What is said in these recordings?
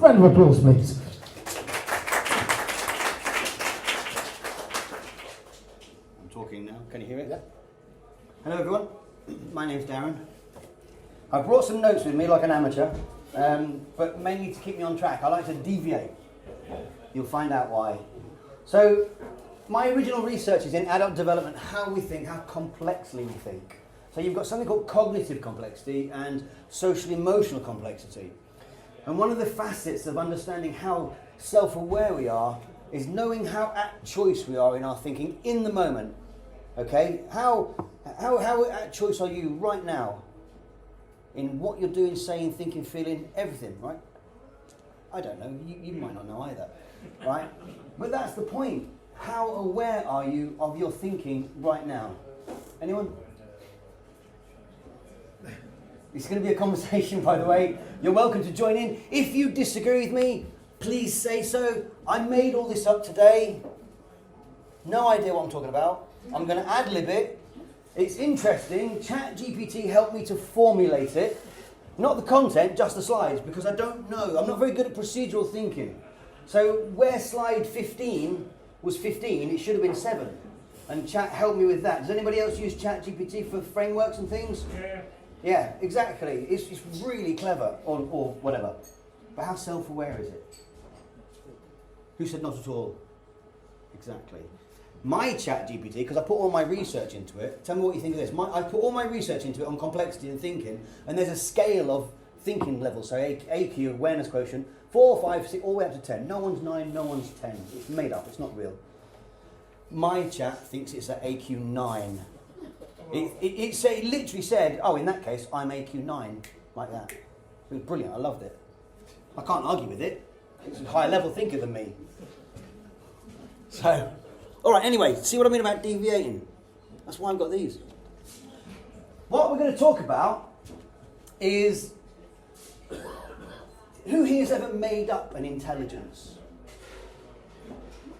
Round of applause, please. I'm talking now. Can you hear it? Yeah. Hello, everyone. My name's Darren. I brought some notes with me like an amateur, but mainly to keep me on track. I like to deviate. You'll find out why. So, my original research is in adult development, how we think, how complexly we think. So you've got something called cognitive complexity and social emotional complexity. And one of the facets of understanding how self-aware we are is knowing how at choice we are in our thinking in the moment. Okay? How at choice are you right now in what you're doing, saying, thinking, feeling, everything, right? I don't know. You might not know either, right? But that's the point. How aware are you of your thinking right now? Anyone? It's going to be a conversation, by the way. You're welcome to join in. If you disagree with me, please say so. I made all this up today. No idea what I'm talking about. I'm going to ad-lib it. It's interesting. ChatGPT helped me to formulate it. Not the content, just the slides, because I don't know. I'm not very good at procedural thinking. So where slide 15 was 15, it should have been 7. And Chat helped me with that. Does anybody else use ChatGPT for frameworks and things? Yeah. Yeah, exactly. It's really clever, or whatever. But how self-aware is it? Who said not at all? Exactly. My ChatGPT, because I put all my research into it, tell me what you think of this. I put all my research into it on complexity and thinking, and there's a scale of thinking levels, so AQ, awareness quotient, 4, 5, 6, all the way up to 10. No one's 9, no one's 10. It's made up, it's not real. My chat thinks it's at AQ 9. It literally said, oh, in that case, I'm AQ 9, like that. It was brilliant, I loved it. I can't argue with it. It's a higher level thinker than me. So, all right, anyway, see what I mean about deviating? That's why I've got these. What we're going to talk about is who here has ever made up an intelligence?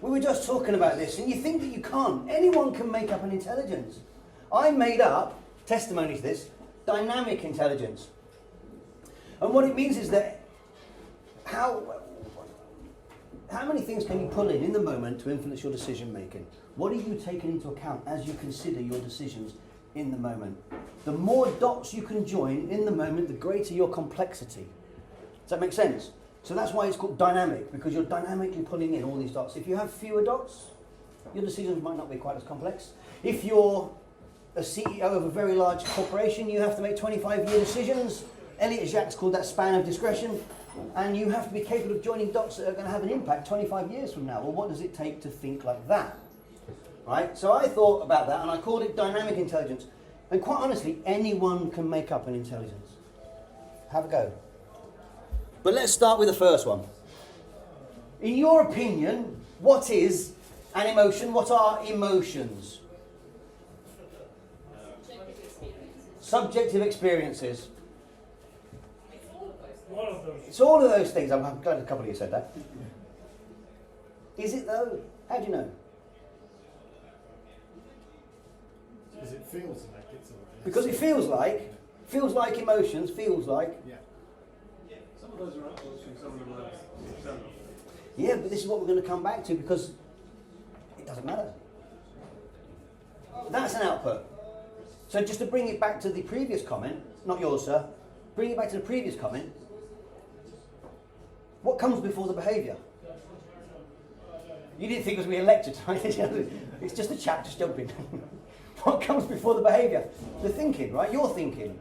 We were just talking about this, and you think that you can't. Anyone can make up an intelligence. I made up, testimony to this, dynamic intelligence. And what it means is that how many things can you pull in the moment to influence your decision making? What are you taking into account as you consider your decisions in the moment? The more dots you can join in the moment, the greater your complexity. Does that make sense? So that's why it's called dynamic, because you're dynamically pulling in all these dots. If you have fewer dots, your decisions might not be quite as complex. If you're a CEO of a very large corporation, you have to make 25-year decisions. Elliot Jacques called that span of discretion. And you have to be capable of joining dots that are going to have an impact 25 years from now. Well, what does it take to think like that? Right? So I thought about that, and I called it dynamic intelligence. And quite honestly, anyone can make up an intelligence. Have a go. But let's start with the first one. In your opinion, what is an emotion? What are emotions? Subjective experiences. It's all of those things. I'm glad a couple of you said that. Is it though? How do you know? Because it feels like it's all. Because it feels like emotions, feels like. Yeah. Some of those are outputs, some of them are external. Yeah, but this is what we're going to come back to, because it doesn't matter. That's an output. So just to bring it back to the previous comment, not yours, sir, bring it back to the previous comment. What comes before the behaviour? You didn't think it was re-elected, right? It's just a chat, just jumping. What comes before the behaviour? The thinking, right? You're thinking.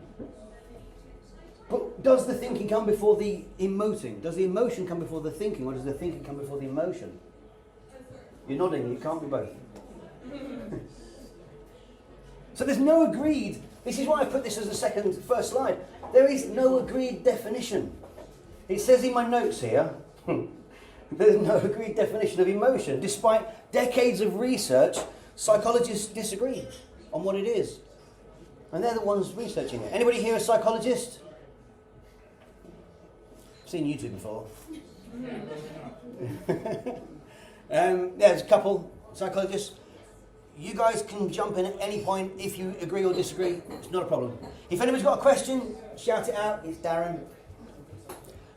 But does the thinking come before the emoting? Does the emotion come before the thinking, or does the thinking come before the emotion? You're nodding, you can't be both. So there's no agreed, this is why I put this as the first slide. There is no agreed definition. It says in my notes here, there's no agreed definition of emotion. Despite decades of research, psychologists disagree on what it is. And they're the ones researching it. Anybody here a psychologist? I've seen you two before. There's a couple psychologists. You guys can jump in at any point if you agree or disagree. It's not a problem. If anybody's got a question, shout it out. It's Darren.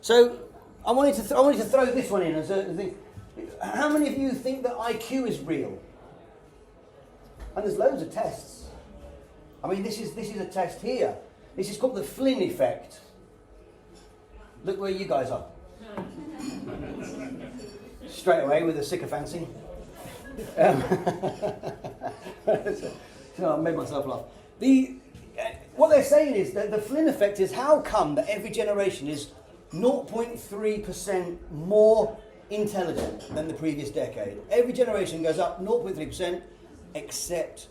So, I wanted to throw this one in as a thing. How many of you think that IQ is real? And there's loads of tests. I mean, this is a test here. This is called the Flynn effect. Look where you guys are. Straight away with a sycophancy. So I made myself laugh. What they're saying is that the Flynn effect is how come that every generation is 0.3% more intelligent than the previous decade. Every generation goes up 0.3%, except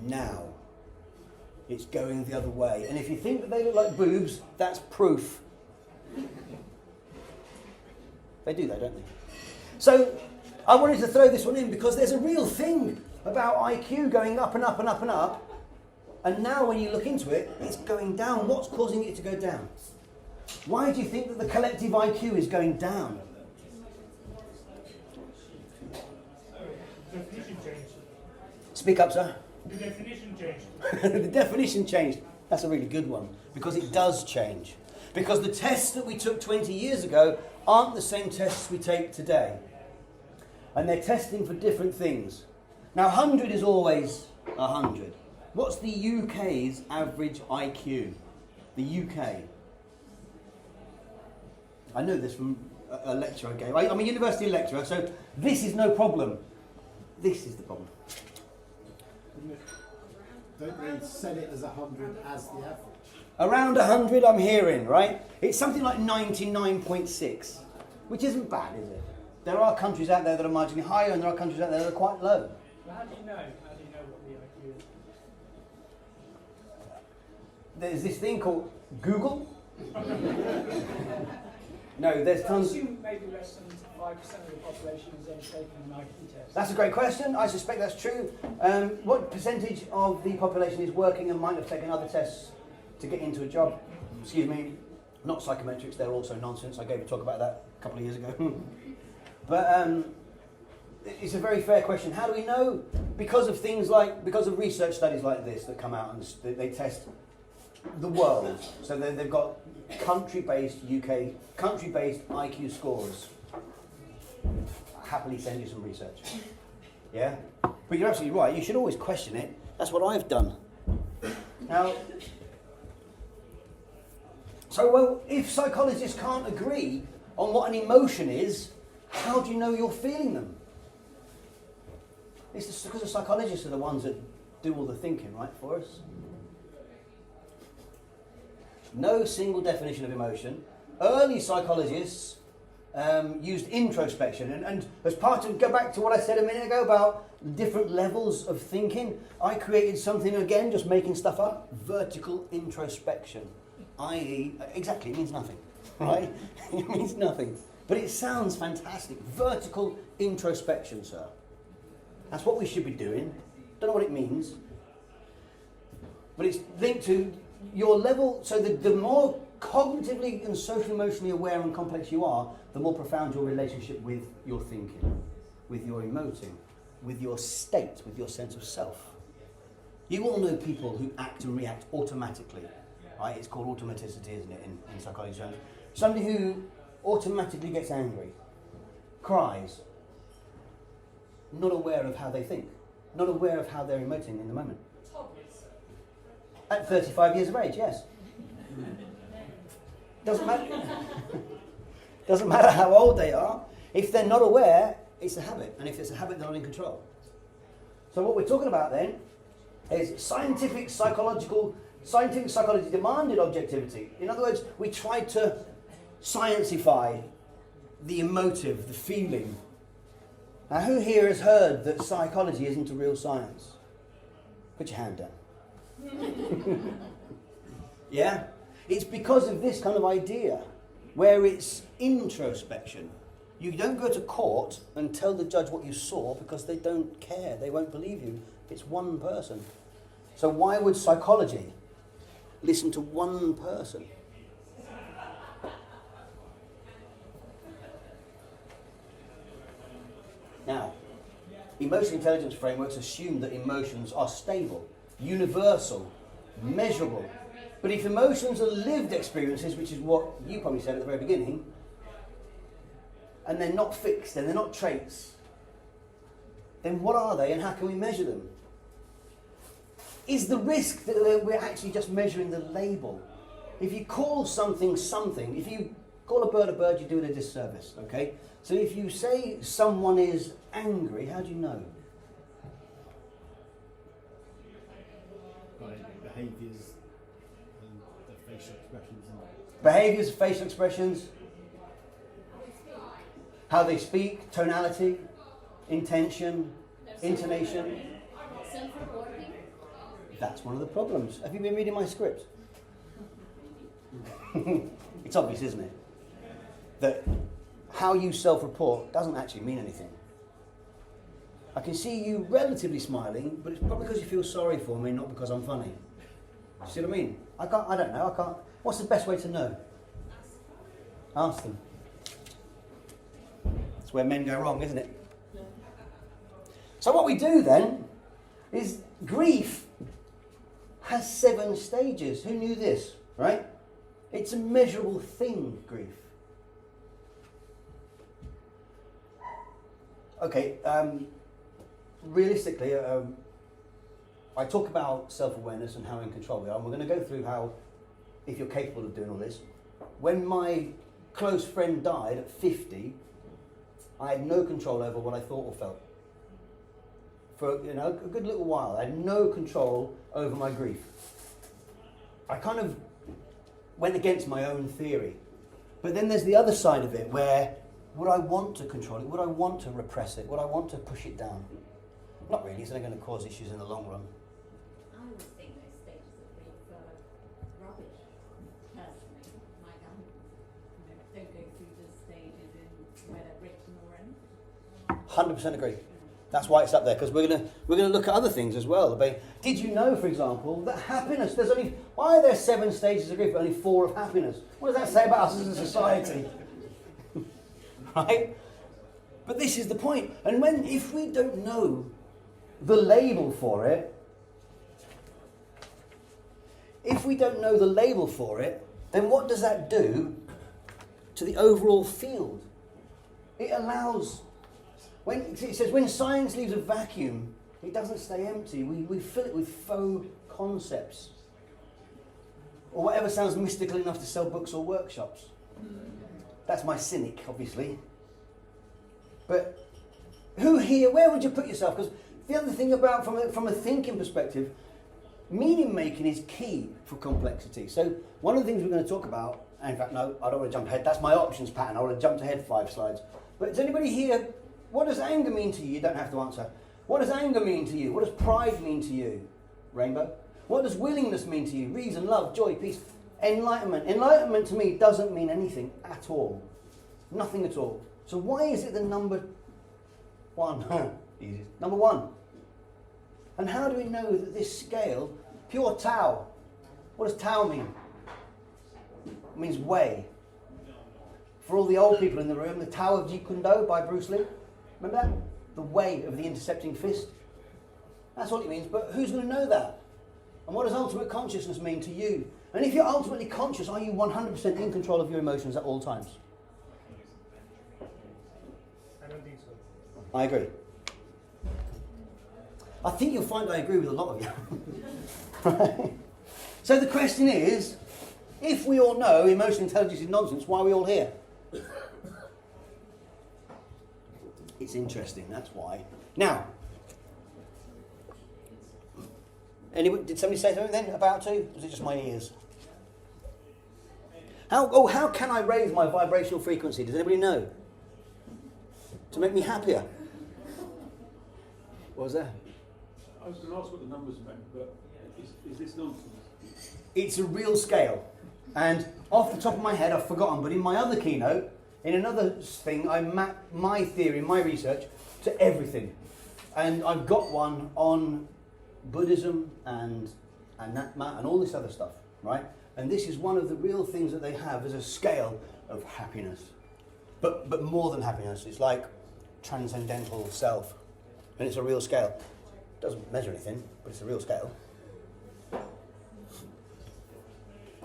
now. It's going the other way. And if you think that they look like boobs, that's proof. They do that, don't they? So I wanted to throw this one in because there's a real thing about IQ going up and up and up and up. And now when you look into it, it's going down. What's causing it to go down? Why do you think that the collective IQ is going down? The definition changed. Speak up, sir. The definition changed. The definition changed. That's a really good one, because it does change. Because the tests that we took 20 years ago aren't the same tests we take today. And they're testing for different things. Now, 100 is always 100. What's the UK's average IQ? The UK. I know this from a lecture I gave. I'm a university lecturer, so this is no problem. This is the problem. Don't they set it as 100 as the average? Around 100 I'm hearing, right? It's something like 99.6, which isn't bad, is it? There are countries out there that are marginally higher, and there are countries out there that are quite low. Well, how do you know? How do you know what the IQ is? There's this thing called Google. No, there's I tons. assume maybe less than 5% of the population is then taking an IQ test. That's a great question. I suspect that's true. What percentage of the population is working and might have taken other tests to get into a job? Excuse me, not psychometrics, they're also nonsense. I gave a talk about that a couple of years ago. But it's a very fair question. How do we know? Because of research studies like this that come out and they test the world. So they've got country-based IQ scores. I'll happily send you some research. Yeah? But you're absolutely right. You should always question it. That's what I've done. Now, if psychologists can't agree on what an emotion is, how do you know you're feeling them? It's just because the psychologists are the ones that do all the thinking, right, for us. No single definition of emotion. Early psychologists used introspection, and as part of, go back to what I said a minute ago about different levels of thinking, I created something, again, just making stuff up, vertical introspection, i.e., exactly, it means nothing, right? It means nothing, but it sounds fantastic. Vertical introspection, sir. That's what we should be doing. Don't know what it means, but it's linked to your level. So the more cognitively and social emotionally aware and complex you are, the more profound your relationship with your thinking, with your emoting, with your state, with your sense of self. You all know people who act and react automatically. Right? It's called automaticity, isn't it, in psychology terms? Somebody who automatically gets angry, cries, not aware of how they think, not aware of how they're emoting in the moment. At 35 years of age, yes. Doesn't matter. Doesn't matter how old they are. If they're not aware, it's a habit. And if it's a habit, they're not in control. So what we're talking about then is scientific psychology demanded objectivity. In other words, we tried to sciencify the emotive, the feeling. Now, who here has heard that psychology isn't a real science? Put your hand down. Yeah? It's because of this kind of idea, where it's introspection. You don't go to court and tell the judge what you saw because they don't care. They won't believe you. It's one person. So why would psychology listen to one person? Now, emotional intelligence frameworks assume that emotions are stable, universal, measurable. But if emotions are lived experiences, which is what you probably said at the very beginning, and they're not fixed and they're not traits, then what are they and how can we measure them? Is the risk that we're actually just measuring the label? If you call something something, if you call a bird, you do it a disservice, okay? So if you say someone is angry, how do you know? By behaviours and the facial expressions. Behaviours, facial expressions, how they speak, tonality, intention, intonation. Self-reporting. That's one of the problems. Have you been reading my script? It's obvious, isn't it? That how you self-report doesn't actually mean anything. I can see you relatively smiling, but it's probably because you feel sorry for me, not because I'm funny. See what I mean? I don't know. What's the best way to know? Ask them. That's where men go wrong, isn't it? So what we do then is grief has 7 stages. Who knew this, right? It's a measurable thing, grief. Okay, realistically, I talk about self-awareness and how in control we are, and we're going to go through how, if you're capable of doing all this. When my close friend died at 50, I had no control over what I thought or felt. For a good little while, I had no control over my grief. I kind of went against my own theory. But then there's the other side of it where would I want to control it? Would I want to repress it? Would I want to push it down? Not really, it's not going to cause issues in the long run. I would think those stages of grief are rubbish, personally. Like, don't go through the stages in where they're written or anything. 100% agree. That's why it's up there, because we're gonna look at other things as well. Did you know, for example, that happiness? Why are there 7 stages of grief, but only 4 of happiness? What does that say about us as a society? Right? But this is the point. And if we don't know the label for it, then what does that do to the overall field? It allows. It says when science leaves a vacuum, it doesn't stay empty. We fill it with faux concepts. Or whatever sounds mystical enough to sell books or workshops. That's my cynic, obviously. But who here, where would you put yourself? Because the other thing about, from a thinking perspective, meaning making is key for complexity. So one of the things we're going to talk about, and in fact, no, I don't want to jump ahead. That's my options pattern. I want to jump ahead 5 slides. But does anybody here, what does anger mean to you? You don't have to answer. What does anger mean to you? What does pride mean to you? Rainbow. What does willingness mean to you? Reason, love, joy, peace, enlightenment. Enlightenment to me doesn't mean anything at all. Nothing at all. So why is it the number 1? Easy. Number 1. And how do we know that this scale, pure Tao, what does Tao mean? It means way. For all the old people in the room, the Tao of Jeet Kune Do by Bruce Lee. Remember that? The way of the intercepting fist. That's what it means, but who's going to know that? And what does ultimate consciousness mean to you? And if you're ultimately conscious, are you 100% in control of your emotions at all times? I don't think so. I agree. I think you'll find I agree with a lot of you. Right? So the question is, if we all know emotional intelligence is nonsense, why are we all here? It's interesting, that's why. Now, did somebody say something then about to? Or was it just my ears? How can I raise my vibrational frequency? Does anybody know? To make me happier. What was that? I was going to ask what the numbers meant, but is this nonsense? It's a real scale. And off the top of my head, I've forgotten, but in my other keynote, in another thing, I map my theory, my research, to everything. And I've got one on Buddhism and Anatma and all this other stuff, right? And this is one of the real things that they have as a scale of happiness. But more than happiness, it's like transcendental self. And it's a real scale. It doesn't measure anything, but it's a real scale.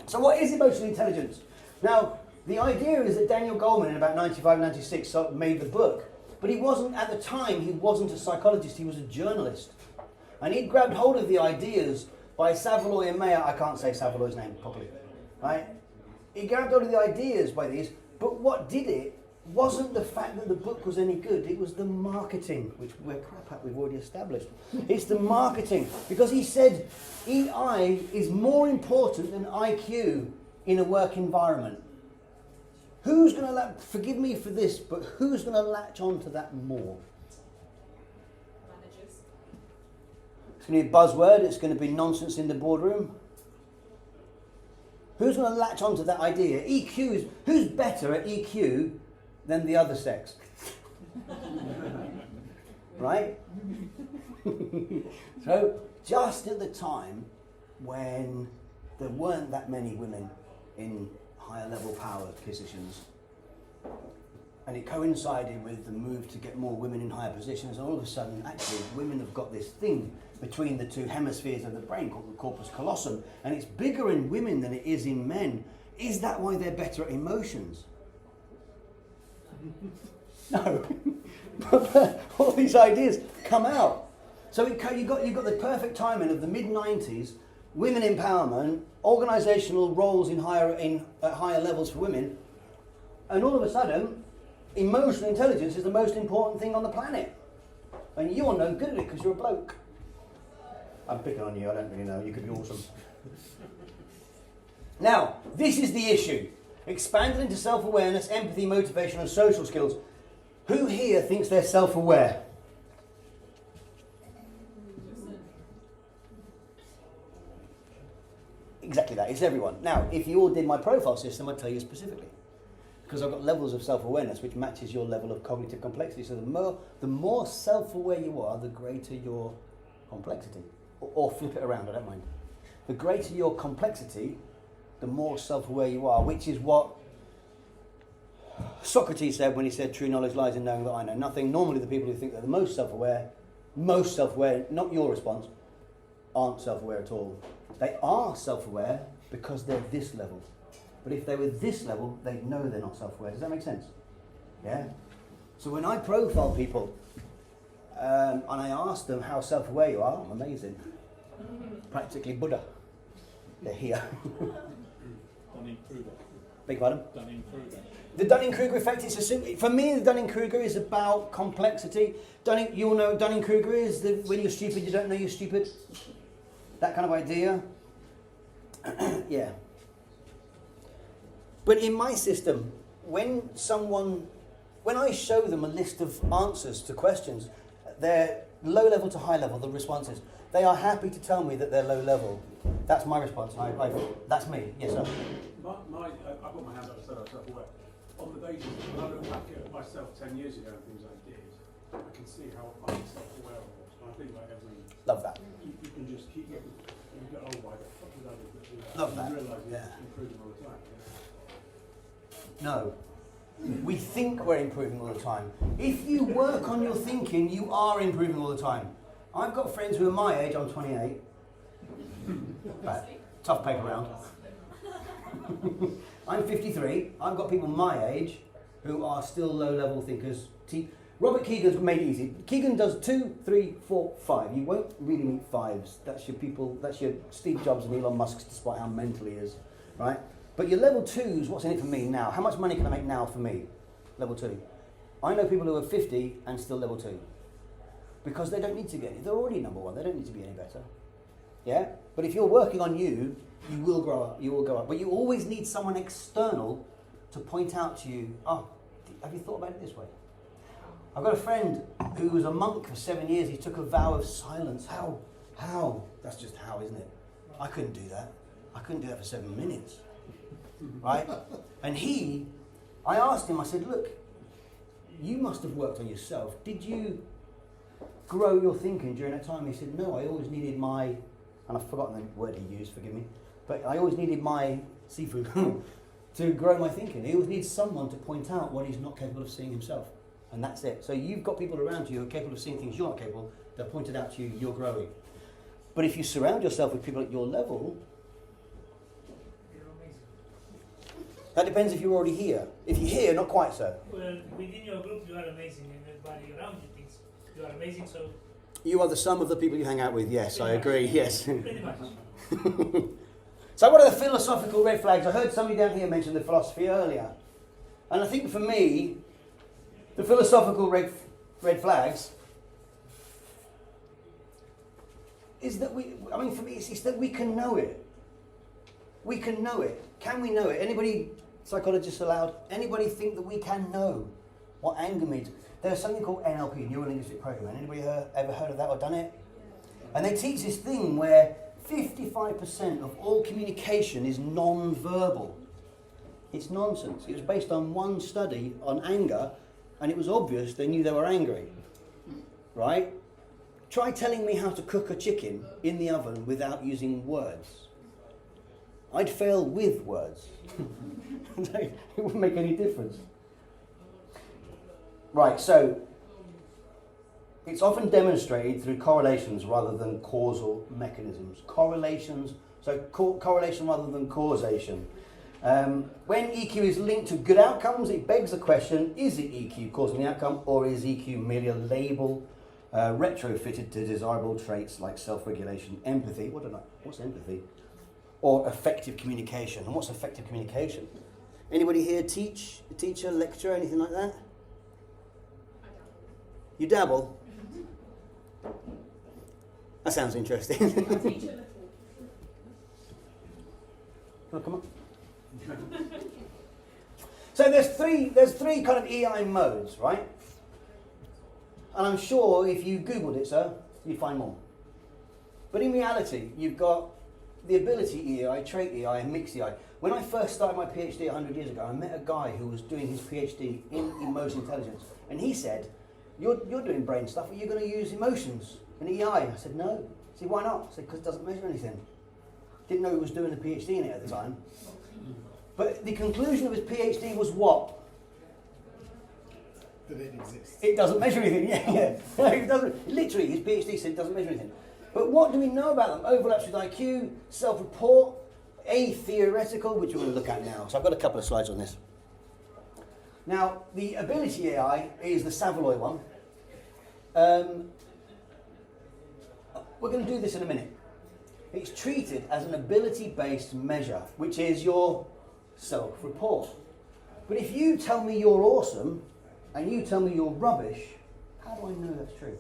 So what is emotional intelligence? Now, The idea is that Daniel Goleman in about 95, 96 made the book. But he wasn't, at the time, he wasn't a psychologist, he was a journalist. And he grabbed hold of the ideas by Savoy and Mayer. I can't say Savoy's name properly, right? He grabbed hold of the ideas by these, but what did it wasn't the fact that the book was any good, it was the marketing, which we're crap at, we've already established. It's the marketing, because he said EI is more important than IQ in a work environment. Who's going to, forgive me for this, but who's going to latch on to that more? Managers. It's going to be a buzzword, it's going to be nonsense in the boardroom. Who's going to latch on to that idea? EQ is, who's better at EQ than the other sex? Right? So, just at the time when there weren't that many women in higher level power positions, and it coincided with the move to get more women in higher positions, and all of a sudden, actually, women have got this thing between the two hemispheres of the brain called the corpus callosum, and it's bigger in women than it is in men. Is that why they're better at emotions? No. But all these ideas come out. So you've got the perfect timing of the mid-90s, women empowerment, organisational roles at higher levels for women, and all of a sudden, emotional intelligence is the most important thing on the planet. And you're no good at it because you're a bloke. I'm picking on you, I don't really know, you could be awesome. Now, this is the issue. Expanded into self-awareness, empathy, motivation and social skills. Who here thinks they're self-aware? Exactly that, it's everyone. Now, if you all did my profile system, I'd tell you specifically. Because I've got levels of self-awareness which matches your level of cognitive complexity. So the more self-aware you are, the greater your complexity. Or flip it around, I don't mind. The greater your complexity, the more self-aware you are, which is what Socrates said when he said, true knowledge lies in knowing that I know nothing. Normally the people who think they're the most self-aware, not your response, aren't self-aware at all. They are self-aware because they're this level. But if they were this level, they'd know they're not self-aware. Does that make sense? Yeah? So when I profile people, and I ask them how self-aware you are, I'm amazing. Practically Buddha. They're here. Dunning-Kruger. Beg your pardon? Dunning-Kruger. The Dunning-Kruger effect is for me, the Dunning-Kruger is about complexity. You all know what Dunning-Kruger is, when you're stupid, you don't know you're stupid. That kind of idea. Yeah. But in my system, when I show them a list of answers to questions, they're low level to high level, the responses. They are happy to tell me that they're low level. That's my response. That's me. Yes, sir. I put my hand up and said I was self-aware. On the basis that when I look back at myself 10 years ago and things I did, I can see how self-aware I was. And I think like everything, Love that. you can just keep getting, you go, oh, why the fuck did I do that? Love that. You realise you're Yeah. improving all the time. No. We think we're improving all the time. If you work on your thinking, you are improving all the time. I've got friends who are my age, I'm 28. But tough paper round. I'm 53. I've got people my age who are still low-level thinkers. Robert Keegan's made it easy. Keegan does 2, 3, 4, 5. You won't really meet fives. That's your people. That's your Steve Jobs and Elon Musk, despite how mental he is, right? But your level 2s, what's in it for me now? How much money can I make now for me? Level 2. I know people who are 50 and still level 2. Because they don't need to get it. They're already number 1. They don't need to be any better. Yeah? But if you're working on you, you will grow up. You will go up. But you always need someone external to point out to you, oh, have you thought about it this way? I've got a friend who was a monk for 7 years. He took a vow of silence. How? That's just how, isn't it? I couldn't do that. I couldn't do that for 7 minutes. Right? And I asked him, I said, look, you must have worked on yourself. Did you grow your thinking during that time? He said, no, I always needed my, and I've forgotten the word he used, forgive me, but I always needed my seafood to grow my thinking. He always needs someone to point out what he's not capable of seeing himself. And that's it. So you've got people around you who are capable of seeing things you're not capable, they're pointed out to you, you're growing. But if you surround yourself with people at your level, That depends if you're already here. If you're here, not quite so. Well, within your group, you are amazing, and everybody around you thinks you are amazing, so You are the sum of the people you hang out with. Yes, I agree. Yes. pretty much. So what are the philosophical red flags? I heard somebody down here mention the philosophy earlier. And I think for me, the philosophical red flags is that for me, it's that we can know it. We can know it. Can we know it? Anybody, psychologists allowed, anybody think that we can know what anger means? There's something called NLP, Neuro Linguistic Programming. Anybody ever heard of that or done it? And they teach this thing where 55% of all communication is non-verbal. It's nonsense. It was based on one study on anger, and it was obvious they knew they were angry. Right? Try telling me how to cook a chicken in the oven without using words. I'd fail with words. It wouldn't make any difference. Right, so it's often demonstrated through correlations rather than causal mechanisms. Correlations, so correlation rather than causation. When EQ is linked to good outcomes, it begs the question, is it EQ causing the outcome, or is EQ merely a label retrofitted to desirable traits like self-regulation, empathy, what's empathy? Or effective communication. And what's effective communication? Anybody here teach, a teacher, lecturer, anything like that? You dabble? That sounds interesting. Oh, come on. So there's three kind of EI modes, right? And I'm sure if you Googled it, sir, you'd find more. But in reality, you've got the ability EI, trait EI, and mixed EI. When I first started my PhD 100 years ago, I met a guy who was doing his PhD in emotional intelligence. And he said, you're doing brain stuff, are you going to use emotions in EI? I said, no. He said, why not? I said, because it doesn't measure anything. Didn't know he was doing a PhD in it at the time. But the conclusion of his PhD was what? That it exists. It doesn't measure anything, yeah. No, it doesn't. Literally, his PhD said it doesn't measure anything. But what do we know about them? Overlaps with IQ, self-report, a-theoretical, which we're going to look at now. So I've got a couple of slides on this. Now, the ability AI is the Savoy one. We're going to do this in a minute. It's treated as an ability-based measure, which is your self-report. But if you tell me you're awesome, and you tell me you're rubbish, how do I know that's true?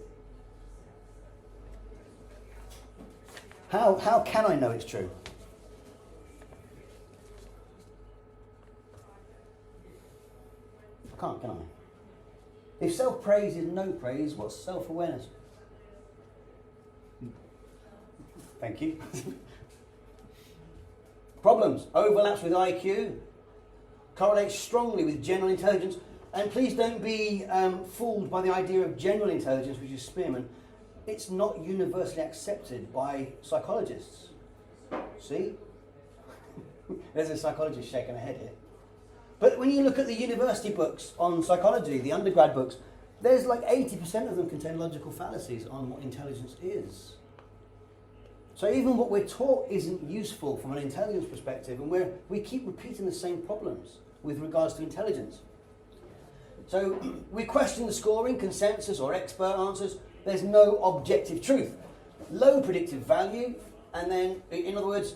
How can I know it's true? I can't, can I? If self-praise is no praise, what's self-awareness? Thank you. Problems. Overlaps with IQ. Correlates strongly with general intelligence. And please don't be fooled by the idea of general intelligence, which is Spearman. It's not universally accepted by psychologists. See? There's a psychologist shaking her head here. But when you look at the university books on psychology, the undergrad books, there's like 80% of them contain logical fallacies on what intelligence is. So even what we're taught isn't useful from an intelligence perspective, and we keep repeating the same problems with regards to intelligence. So we question the scoring, consensus or expert answers. There's no objective truth. Low predictive value, and then, in other words,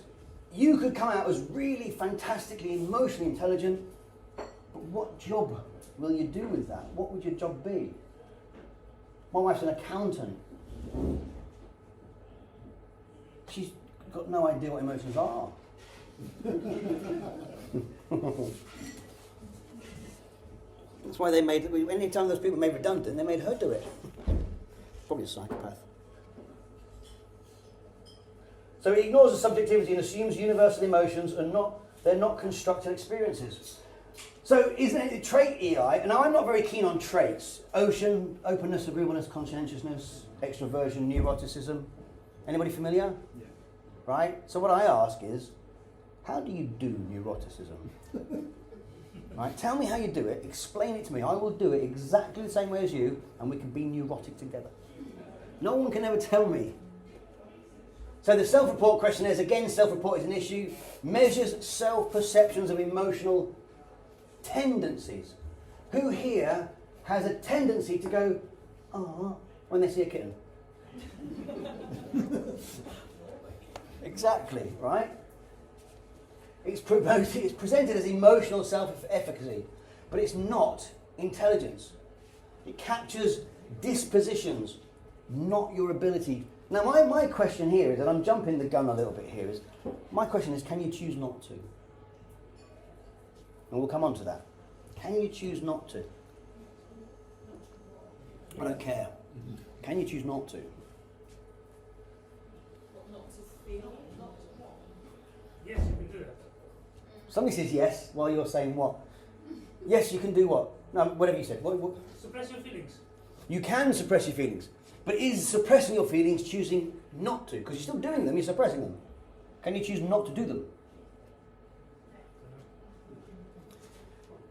you could come out as really fantastically emotionally intelligent, but what job will you do with that? What would your job be? My wife's an accountant. She's got no idea what emotions are. That's why they made, anytime those people made redundant, they made her do it. Probably a psychopath. So he ignores the subjectivity and assumes universal emotions they're not constructed experiences. So isn't it a trait EI? And I'm not very keen on traits. Ocean, openness, agreeableness, conscientiousness, extroversion, neuroticism. Anybody familiar? Yeah. Right? So what I ask is, how do you do neuroticism? Right? Tell me how you do it, explain it to me. I will do it exactly the same way as you, and we can be neurotic together. No one can ever tell me. So the self-report questionnaires, again, self-report is an issue, measures self-perceptions of emotional tendencies. Who here has a tendency to go, ah, when they see a kitten? Exactly, right? It's presented as emotional self-efficacy, but it's not intelligence. It captures dispositions, not your ability. Now, my question here is, and I'm jumping the gun a little bit here, is my question is, can you choose not to? And we'll come on to that. Can you choose not to? I don't care. Can you choose not to? Not to feel, not to what? Yes, you can do that. Somebody says yes, while you're saying what? Yes, you can do what? No, whatever you said. What? Suppress your feelings. You can suppress your feelings. But is suppressing your feelings choosing not to? Because you're still doing them, you're suppressing them. Can you choose not to do them?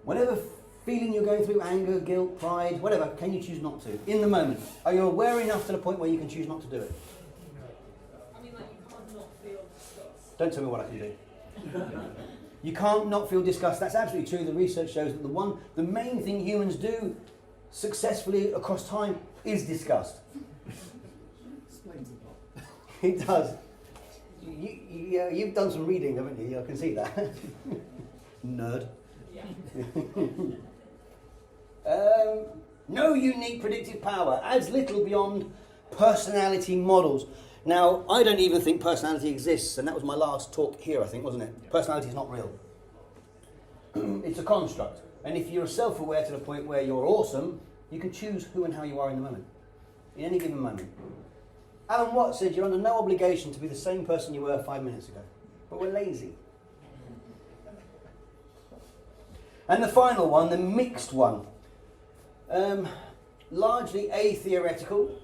Whatever feeling you're going through, anger, guilt, pride, whatever, can you choose not to? In the moment. Are you aware enough to the point where you can choose not to do it? I mean, like, you can't not feel disgust. Don't tell me what I can do. You can't not feel disgust. That's absolutely true. The research shows that the main thing humans do successfully across time is disgust. Explains a lot. It does. You've done some reading, haven't you? I can see that. Nerd. Yeah. No unique predictive power, as little beyond personality models. Now, I don't even think personality exists, and that was my last talk here, I think, wasn't it? Yeah. Personality is not real. It's a construct. And if you're self-aware to the point where you're awesome, you can choose who and how you are in the moment, in any given moment. Alan Watts said you're under no obligation to be the same person you were 5 minutes ago, but we're lazy. And the final one, the mixed one, largely atheoretical,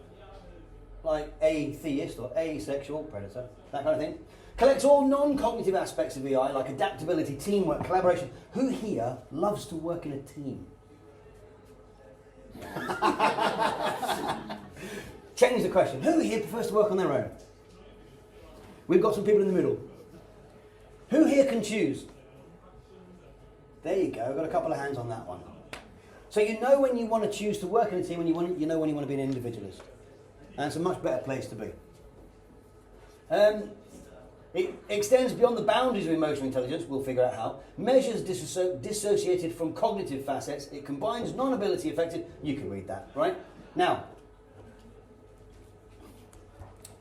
like atheist or asexual, predator, that kind of thing. Collects all non-cognitive aspects of EI, like adaptability, teamwork, collaboration. Who here loves to work in a team? Change the question. Who here prefers to work on their own? We've got some people in the middle. Who here can choose? There you go. I've got a couple of hands on that one. So you know when you want to choose to work in a team, and you know when you want to be an individualist. And it's a much better place to be. It extends beyond the boundaries of emotional intelligence, we'll figure out how. Measures dissociated from cognitive facets. It combines non-ability affected. You can read that, right? Now,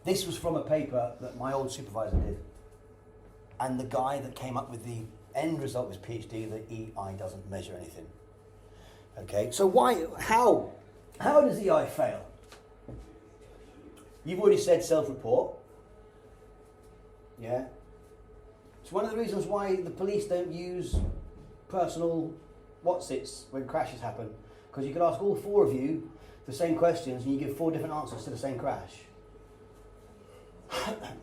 this was from a paper that my old supervisor did. And the guy that came up with the end result of his PhD, that EI doesn't measure anything. Okay, so how does EI fail? You've already said self-report. Yeah. It's one of the reasons why the police don't use personal what's-its when crashes happen. Because you could ask all four of you the same questions and you give 4 different answers to the same crash.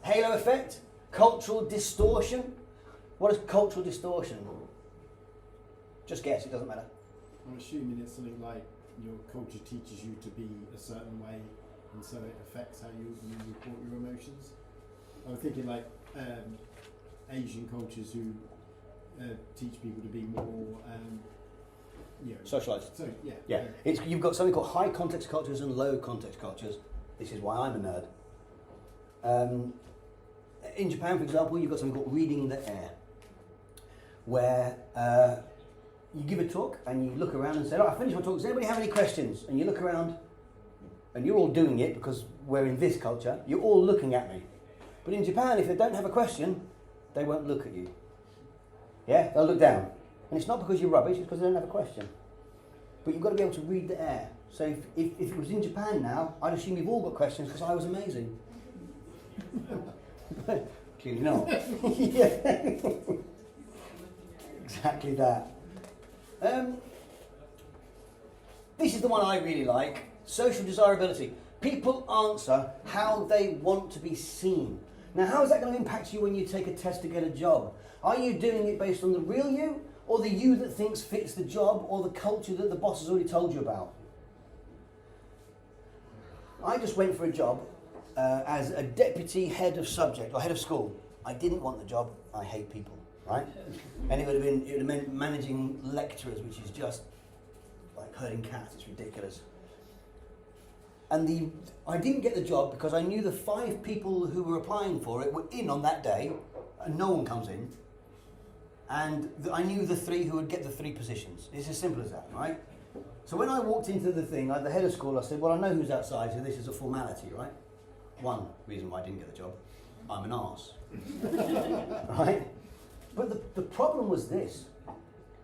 Halo effect, cultural distortion. What is cultural distortion? Just guess, it doesn't matter. I'm assuming it's something like your culture teaches you to be a certain way, and so it affects how you report your emotions. I'm thinking like Asian cultures who teach people to be more, socialised. So yeah. You've got something called high context cultures and low context cultures. This is why I'm a nerd. In Japan, for example, you've got something called reading the air, where you give a talk and you look around and say, "Oh, I finished my talk. Does anybody have any questions?" And you look around, and you're all doing it because we're in this culture. You're all looking at me. But in Japan, if they don't have a question, they won't look at you. Yeah, they'll look down. And it's not because you're rubbish, it's because they don't have a question. But you've got to be able to read the air. So if it was in Japan now, I'd assume you've all got questions because I was amazing. Clearly not. Yeah. Exactly that. This is the one I really like. Social desirability. People answer how they want to be seen. Now, how is that going to impact you when you take a test to get a job? Are you doing it based on the real you, or the you that thinks fits the job, or the culture that the boss has already told you about? I just went for a job as a deputy head of subject, or head of school. I didn't want the job. I hate people. right? And it would have meant managing lecturers, which is just like herding cats. It's ridiculous. And I didn't get the job because I knew the 5 people who were applying for it were in on that day, and no one comes in. And I knew the 3 who would get the 3 positions. It's as simple as that, right? So when I walked into the thing, the head of school, I said, well, I know who's outside, so this is a formality, right? One reason why I didn't get the job, I'm an arse. Right? But the problem was this,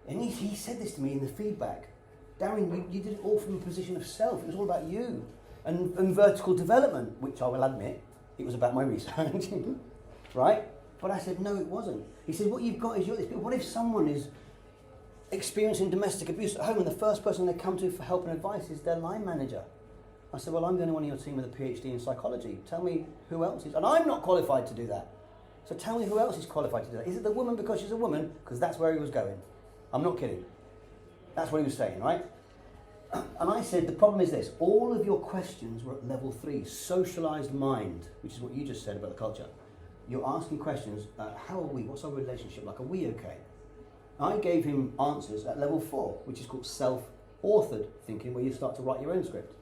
and he said this to me in the feedback. Darren, you did it all from a position of self. It was all about you. And vertical development, which I will admit, it was about my research. Right? But I said, no, it wasn't. He said, what you've got is what if someone is experiencing domestic abuse at home and the first person they come to for help and advice is their line manager? I said, well, I'm the only one in your team with a PhD in psychology. Tell me who else is. And I'm not qualified to do that. So tell me who else is qualified to do that. Is it the woman because she's a woman? Because that's where he was going. I'm not kidding. That's what he was saying, right? And I said, the problem is this. All of your questions were at level 3, socialised mind, which is what you just said about the culture. You're asking questions, how are we? What's our relationship like? Are we okay? I gave him answers at level 4, which is called self-authored thinking, where you start to write your own script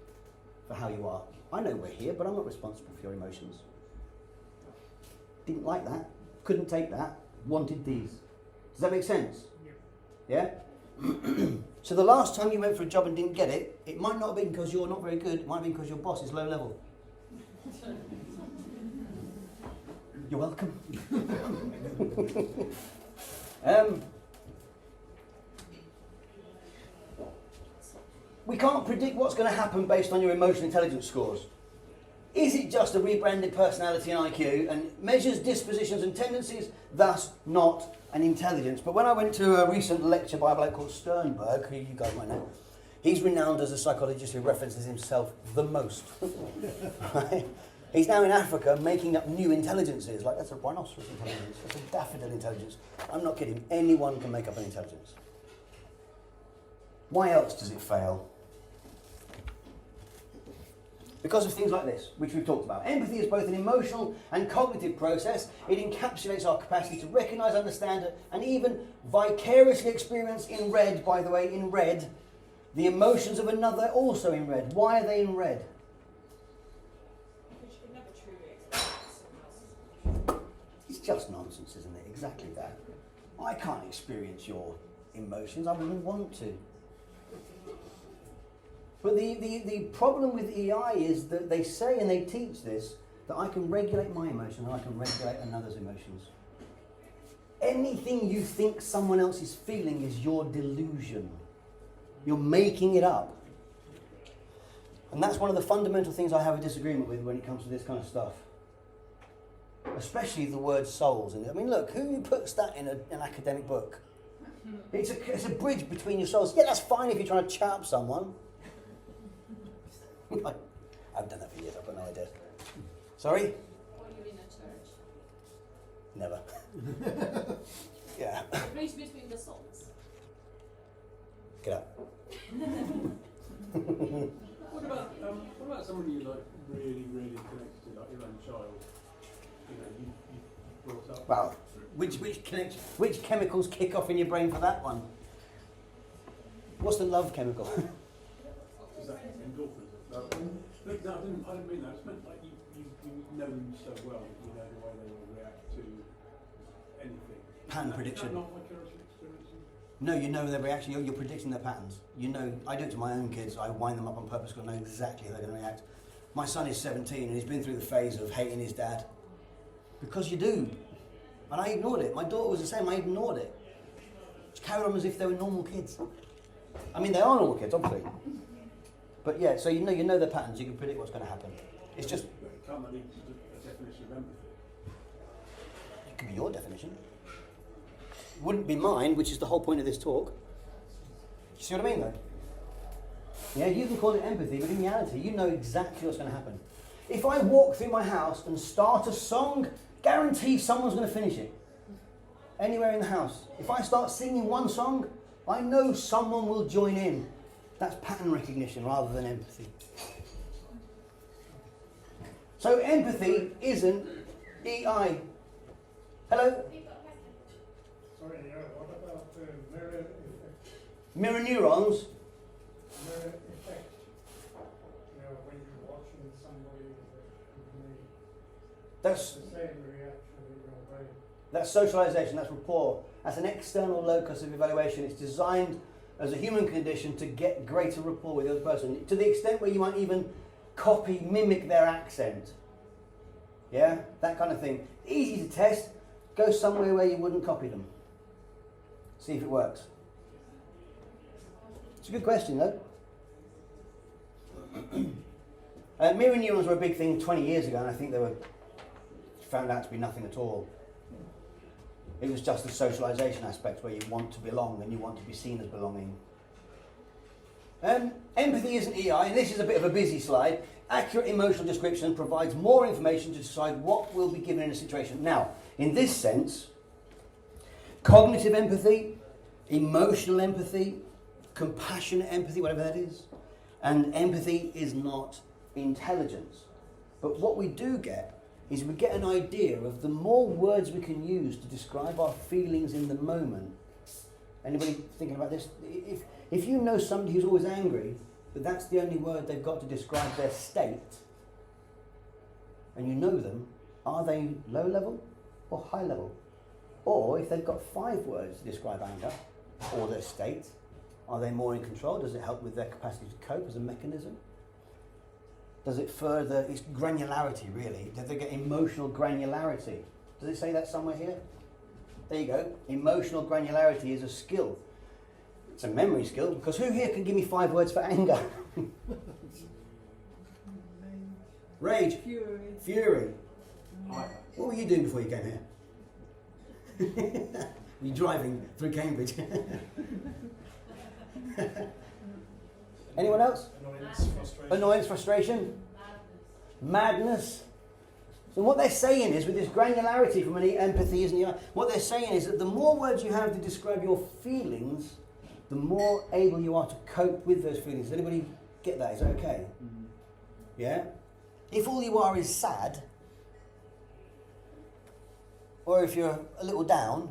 for how you are. I know we're here, but I'm not responsible for your emotions. Didn't like that, couldn't take that, wanted these. Does that make sense? Yeah? So the last time you went for a job and didn't get it, it might not have been because you're not very good, it might have been because your boss is low level. You're welcome. We can't predict what's going to happen based on your emotional intelligence scores. Is it just a rebranded personality and IQ and measures dispositions and tendencies, thus not an intelligence? But when I went to a recent lecture by a bloke called Sternberg, who you guys might know, he's renowned as a psychologist who references himself the most. Right? He's now in Africa making up new intelligences, like that's a rhinoceros intelligence, that's a daffodil intelligence. I'm not kidding, anyone can make up an intelligence. Why else does it fail? Because of things like this, which we've talked about. Empathy is both an emotional and cognitive process. It encapsulates our capacity to recognise, understand, and even vicariously experience in red, by the way, in red, the emotions of another also in red. Why are they in red? Because you can never truly experience someone else's. It's just nonsense, isn't it? Exactly that. I can't experience your emotions. I wouldn't want to. But the problem with EI is that they say and they teach this, that I can regulate my emotions and I can regulate another's emotions. Anything you think someone else is feeling is your delusion. You're making it up. And that's one of the fundamental things I have a disagreement with when it comes to this kind of stuff. Especially the word souls. I mean, look, who puts that in an academic book? It's a bridge between your souls. Yeah, that's fine if you're trying to chat up someone. I've done that for years, I've got no idea. Sorry? Or you're in a church. Never. Yeah. The bridge between the souls. Get up. What about someone you like really, really connected to, like your own child? You know, you brought up. Wow. Which chemicals kick off in your brain for that one? What's the love chemical? Is that endorphins? No, I didn't mean that. I just meant like you know them so well, you know the way they will react to anything. Pattern prediction. Is that not vicarious experience? No, you know their reaction. You're predicting their patterns. You know, I do it to my own kids. I wind them up on purpose because I know exactly how they're going to react. My son is 17 and he's been through the phase of hating his dad. Because you do. And I ignored it. My daughter was the same. I ignored it. Just carried on as if they were normal kids. I mean, they are normal kids, obviously. But yeah, so you know their patterns. You can predict what's going to happen. It's just... Can't that be a definition of empathy? It could be your definition. Wouldn't be mine, which is the whole point of this talk. You see what I mean, though? Yeah, you can call it empathy, but in reality, you know exactly what's going to happen. If I walk through my house and start a song, guarantee someone's going to finish it. Anywhere in the house. If I start singing one song, I know someone will join in. That's pattern recognition rather than empathy. So empathy isn't EI. Hello? Sorry, yeah, what about mirror effect? Mirror neurons. Mirror effect. You know, when you're watching somebody who may That's the same reaction in your brain. That's socialization, that's rapport. That's an external locus of evaluation. It's designed as a human condition to get greater rapport with the other person, to the extent where you might even copy, mimic their accent. Yeah, that kind of thing. Easy to test. Go somewhere where you wouldn't copy them. See if it works. It's a good question, though. Mirror neurons were a big thing 20 years ago, and I think they were found out to be nothing at all. It was just the socialization aspect where you want to belong and you want to be seen as belonging. Empathy isn't EI, and this is a bit of a busy slide. Accurate emotional description provides more information to decide what will be given in a situation. Now, in this sense, cognitive empathy, emotional empathy, compassionate empathy, whatever that is, and empathy is not intelligence. But what we do get is we get an idea of the more words we can use to describe our feelings in the moment. Anybody thinking about this? If you know somebody who's always angry, but that's the only word they've got to describe their state, and you know them, are they low level or high level? Or if they've got 5 words to describe anger or their state, are they more in control? Does it help with their capacity to cope as a mechanism? Does it further its granularity, really? Do they get emotional granularity? Does it say that somewhere here? There you go. Emotional granularity is a skill. It's a memory skill, because who here can give me 5 words for anger? Rage. Fury. What were you doing before you came here? Were you driving through Cambridge? Anyone else? Annoyance, frustration. Annoyance, frustration, madness. So what they're saying is, with this granularity from an empathy, isn't it? What they're saying is that the more words you have to describe your feelings, the more able you are to cope with those feelings. Does anybody get that? Is that okay? Mm-hmm. Yeah? If all you are is sad, or if you're a little down,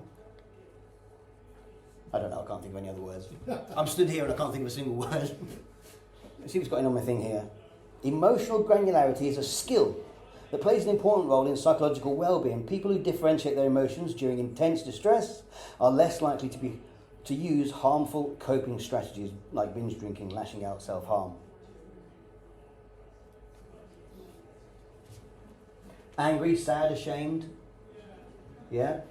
I don't know, I can't think of any other words. I'm stood here and I can't think of a single word. Let's see what's got in on my thing here. Emotional granularity is a skill that plays an important role in psychological well-being. People who differentiate their emotions during intense distress are less likely to use harmful coping strategies like binge drinking, lashing out, self-harm. Angry, sad, ashamed. Yeah?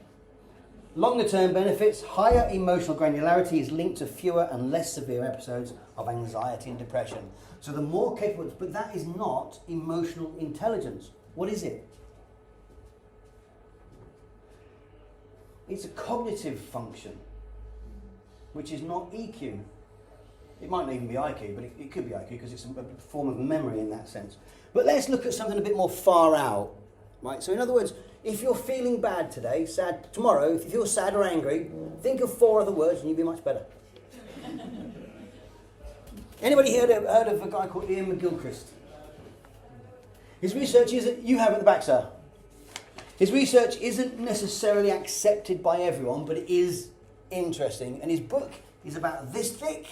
Longer term benefits, higher emotional granularity is linked to fewer and less severe episodes of anxiety and depression. So the more capable, but that is not emotional intelligence. What is it? It's a cognitive function, which is not EQ. It might not even be IQ, but it could be IQ because it's a form of memory in that sense. But let's look at something a bit more far out, right? So in other words, if you're feeling bad today, sad tomorrow, if you feel sad or angry, think of 4 other words and you'll be much better. Anybody heard of a guy called Ian McGilchrist? His research isn't, you have at the back, sir. His research isn't necessarily accepted by everyone, but it is interesting. And his book is about this thick.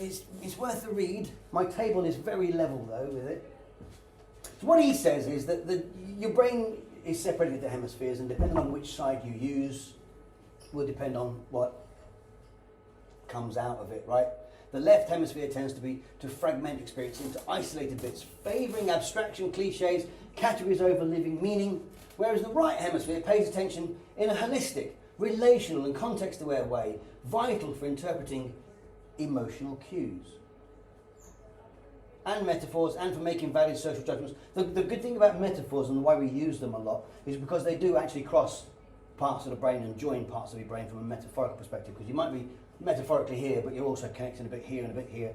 It's worth a read. My table is very level, though, with it. So what he says is that your brain is separated into hemispheres, and depending on which side you use, will depend on what comes out of it, right? The left hemisphere tends to fragment experience into isolated bits, favouring abstraction, cliches, categories over living meaning, whereas the right hemisphere pays attention in a holistic, relational and context-aware way, vital for interpreting emotional cues and metaphors, and for making valid social judgments. The good thing about metaphors and why we use them a lot is because they do actually cross parts of the brain and join parts of your brain from a metaphorical perspective, because you might be metaphorically here, but you're also connecting a bit here and a bit here.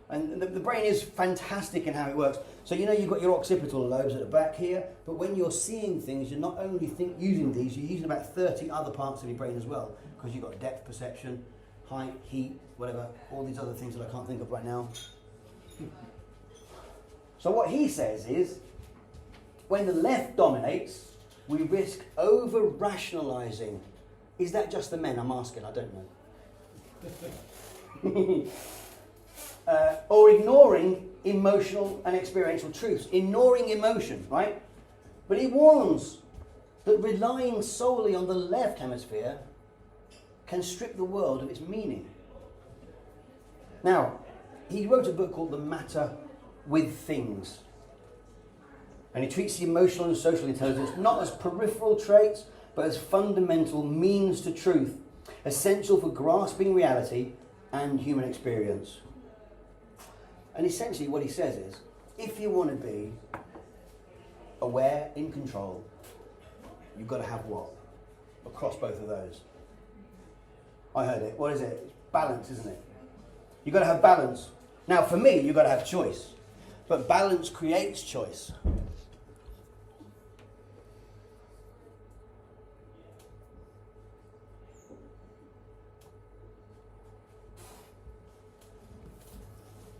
And the brain is fantastic in how it works. So you know you've got your occipital lobes at the back here, but when you're seeing things, you're not only using these, you're using about 30 other parts of your brain as well, because you've got depth perception, height, heat, whatever, all these other things that I can't think of right now. So what he says is, when the left dominates, we risk over-rationalising Is that just the men? I'm asking, I don't know. Or ignoring emotional and experiential truths. Ignoring emotion, right? But he warns that relying solely on the left hemisphere can strip the world of its meaning. Now, he wrote a book called The Matter with Things. And he treats the emotional and social intelligence not as peripheral traits, but as fundamental means to truth, essential for grasping reality and human experience. And essentially what he says is, if you want to be aware, in control, you've got to have what? Across both of those. I heard it. What is it? It's balance, isn't it? You've got to have balance. Now, for me, you've got to have choice. But balance creates choice.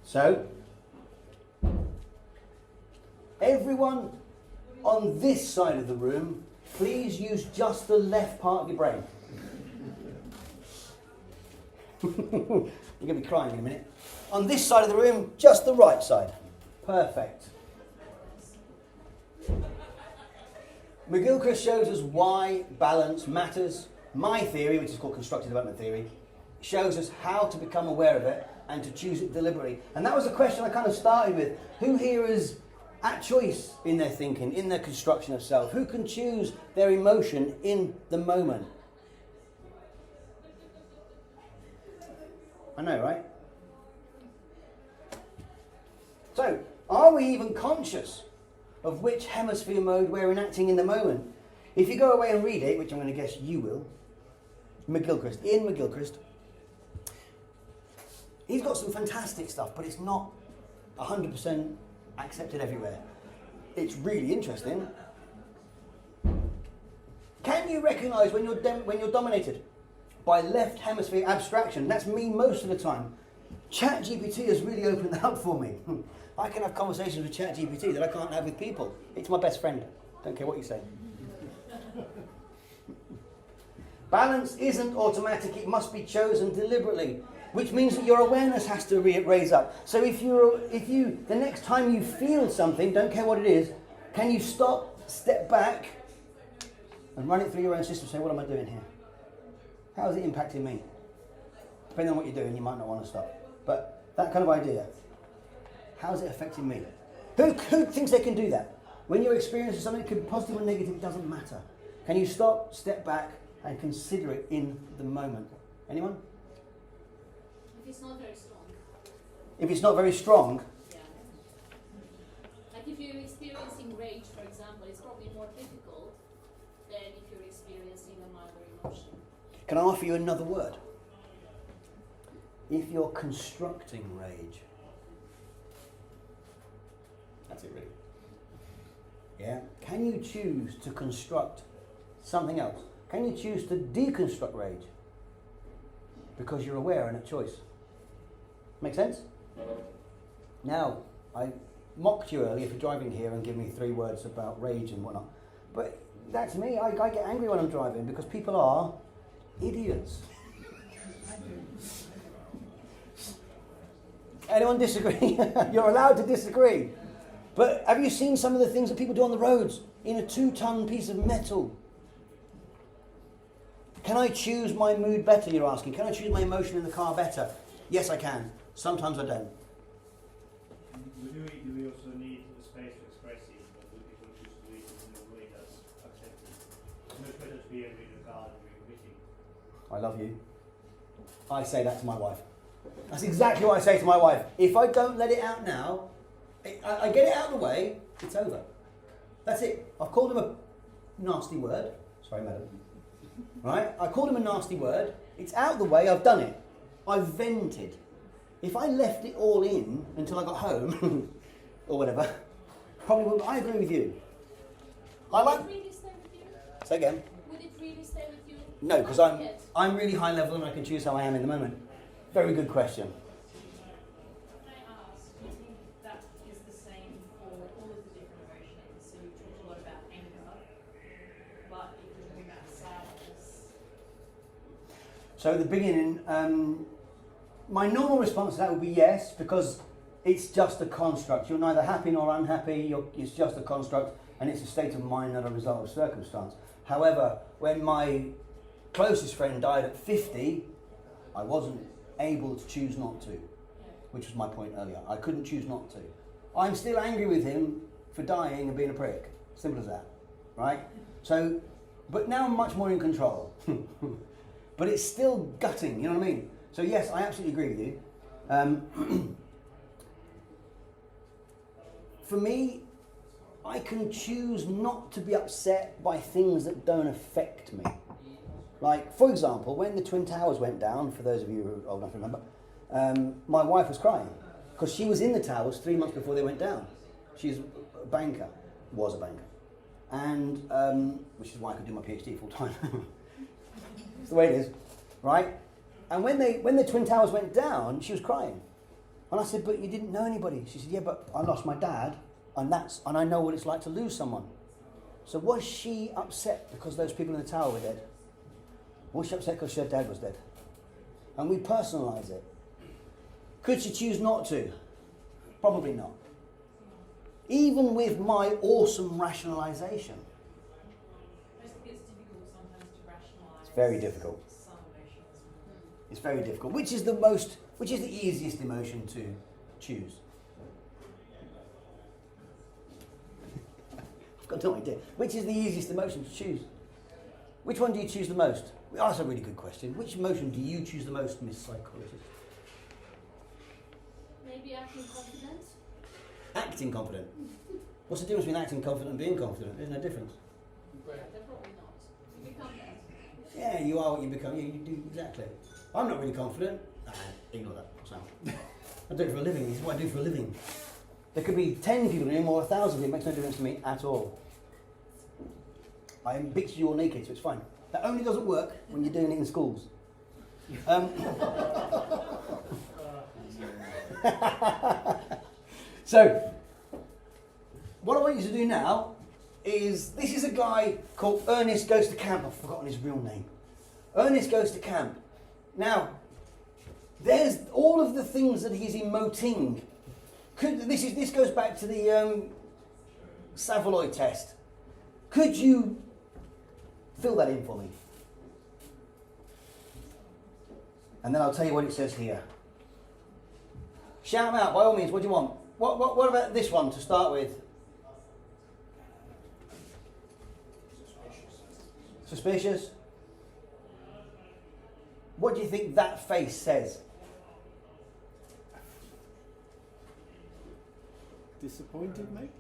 So, everyone on this side of the room, please use just the left part of your brain. You're going to be crying in a minute. On this side of the room, just the right side. Perfect. McGilchrist shows us why balance matters. My theory, which is called constructive development theory, shows us how to become aware of it and to choose it deliberately. And that was a question I kind of started with. Who here is at choice in their thinking, in their construction of self? Who can choose their emotion in the moment? I know, right? So, are we even conscious of which hemisphere mode we're enacting in the moment? If you go away and read it, which I'm going to guess you will, Ian McGilchrist, he's got some fantastic stuff, but it's not 100% accepted everywhere. It's really interesting. Can you recognise when you're dominated by left hemisphere abstraction? That's me most of the time. ChatGPT has really opened that up for me. I can have conversations with ChatGPT that I can't have with people. It's my best friend. Don't care what you say. Balance isn't automatic. It must be chosen deliberately, which means that your awareness has to raise up. So if you, the next time you feel something, don't care what it is, can you stop, step back, and run it through your own system? Say, what am I doing here? How is it impacting me? Depending on what you're doing, you might not want to stop. But that kind of idea. How is it affecting me? Who thinks they can do that? When you're experiencing something, it could be positive or negative, it doesn't matter. Can you stop, step back, and consider it in the moment? Anyone? If it's not very strong. If it's not very strong, Yeah. Like if you're experiencing rage, for example, it's probably more difficult than if you're experiencing a milder emotion. can I offer you another word? If you're constructing rage, that's it really. Yeah? Can you choose to construct something else? Can you choose to deconstruct rage? Because you're aware and at choice. Make sense? Now, I mocked you earlier for driving here and giving me 3 words about rage and whatnot. But that's me. I get angry when I'm driving because people are idiots. Anyone disagree? You're allowed to disagree. But have you seen some of the things that people do on the roads in a 2-ton piece of metal? Can I choose my mood better, you're asking? Can I choose my emotion in the car better? Yes, I can. Sometimes I don't. Do we also need a space to express it, but do people choose to do it in a way that's accepted? It's much better to be angry in the car than during a meeting. I love you. I say that to my wife. That's exactly what I say to my wife. If I don't let it out now, I get it out of the way, it's over. That's it. I've called him a nasty word. Sorry, madam. Right? I called him a nasty word. It's out of the way. I've done it. I've vented. If I left it all in until I got home, or whatever, probably wouldn't. I agree with you. I like. Would it really stay with you? Say again. Would it really stay with you? No, because Not yet. I'm really high level and I can choose how I am in the moment. Very good question. Can I ask, do you think that is the same for all of the different emotions? So you talked a lot about anger, but if you're talking about sadness, So at the beginning, my normal response to that would be yes, because it's just a construct. You're neither happy nor unhappy. It's just a construct, and it's a state of mind, not a result of circumstance. However, when my closest friend died at 50, I wasn't able to choose not to, which was my point earlier. I couldn't choose not to. I'm still angry with him for dying and being a prick. Simple as that, right? So, but now I'm much more in control. But it's still gutting, you know what I mean? So yes, I absolutely agree with you. For me, I can choose not to be upset by things that don't affect me. Like, for example, when the Twin Towers went down, for those of you who are old enough to remember, my wife was crying because she was in the towers 3 months before they went down. She's a banker, was a banker, and which is why I could do my PhD full time. It's the way it is, right? And when the Twin Towers went down, she was crying, and I said, "But you didn't know anybody." She said, "Yeah, but I lost my dad, and I know what it's like to lose someone." So was she upset because those people in the tower were dead? Was she upset because her dad was dead? And we personalise it. Could she choose not to? Probably not. Even with my awesome rationalisation. I just think it's difficult sometimes to rationalise. It's very difficult. Some emotions. It's very difficult. Which is the easiest emotion to choose? I've got no idea. Which is the easiest emotion to choose? Which one do you choose the most? Oh, that's a really good question. Which emotion do you choose the most, Miss Psychologist? Maybe acting confident. Acting confident. What's the difference between acting confident and being confident? There's no difference. They're probably not. You become that. Yeah, you are what you become. You do exactly. I'm not really confident. Ignore that. So, I do it for a living. This is what I do for a living. There could be 10 people in the room or 1,000. It makes no difference to me at all. I picture you all naked, so it's fine. That only doesn't work when you're doing it in schools. So, what I want you to do now is, this is a guy called Ernest Goes to Camp. I've forgotten his real name. Ernest Goes to Camp. Now, there's all of the things that he's emoting. This goes back to the Savaloy test. Could you fill that in for me? And then I'll tell you what it says here. Shout them out, by all means. What do you want? What about this one to start with? Suspicious? What do you think that face says? Disappointed, mate?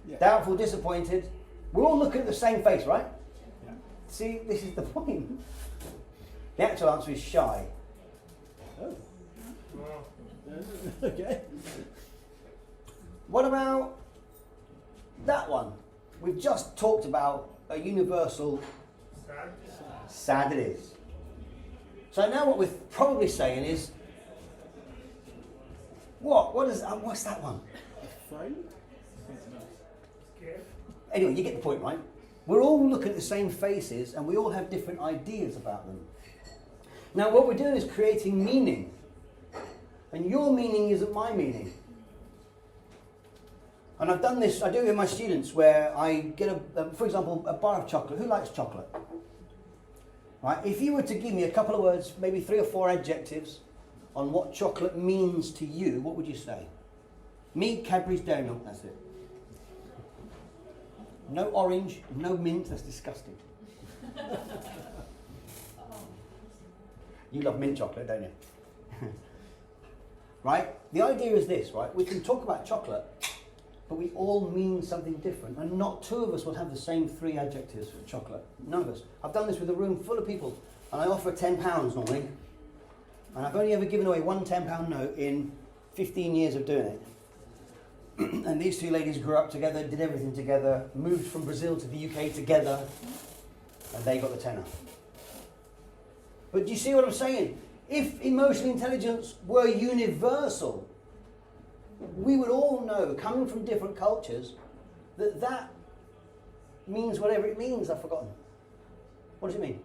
Yeah. Doubtful, disappointed. We're all looking at the same face, right? Yeah. See, this is the point. The actual answer is shy. Oh. Okay. What about that one? We've just talked about a universal... Sad it is. So now what we're probably saying is... What's that one? Afraid? Anyway, you get the point, right? We're all looking at the same faces and we all have different ideas about them. Now what we're doing is creating meaning. And your meaning isn't my meaning. And I've done this, I do it with my students, where I get, for example, a bar of chocolate. Who likes chocolate? Right? If you were to give me a couple of words, maybe 3 or 4 adjectives on what chocolate means to you, what would you say? Me, Cadbury's Dairy Milk, that's it. No orange, no mint, that's disgusting. You love mint chocolate, don't you? Right? The idea is this, right? We can talk about chocolate, but we all mean something different. And not 2 of us will have the same 3 adjectives for chocolate. None of us. I've done this with a room full of people, and I offer £10 normally. And I've only ever given away one £10 note in 15 years of doing it. And these 2 ladies grew up together, did everything together, moved from Brazil to the UK together, and they got the tenner. But do you see what I'm saying? If emotional intelligence were universal, we would all know, coming from different cultures, that means whatever it means. I've forgotten. What does it mean?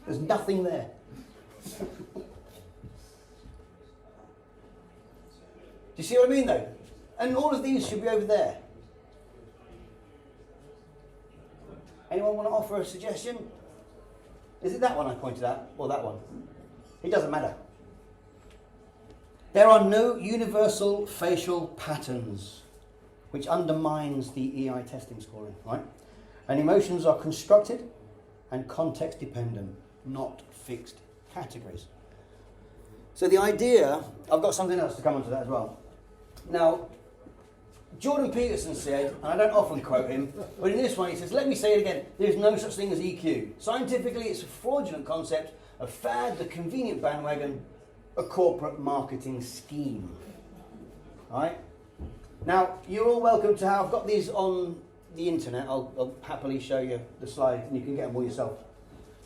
There's nothing there. Do you see what I mean though? And all of these should be over there. Anyone want to offer a suggestion? Is it that one I pointed out, or that one? It doesn't matter. There are no universal facial patterns, which undermines the EI testing scoring, right? And emotions are constructed and context dependent, not fixed categories. So the idea, I've got something else to come onto that as well. Now, Jordan Peterson said, and I don't often quote him, but in this one he says, let me say it again, there's no such thing as EQ. Scientifically, it's a fraudulent concept, a fad, the convenient bandwagon, a corporate marketing scheme. Right? Now, you're all welcome to have, I've got these on the internet, I'll happily show you the slides and you can get them all yourself.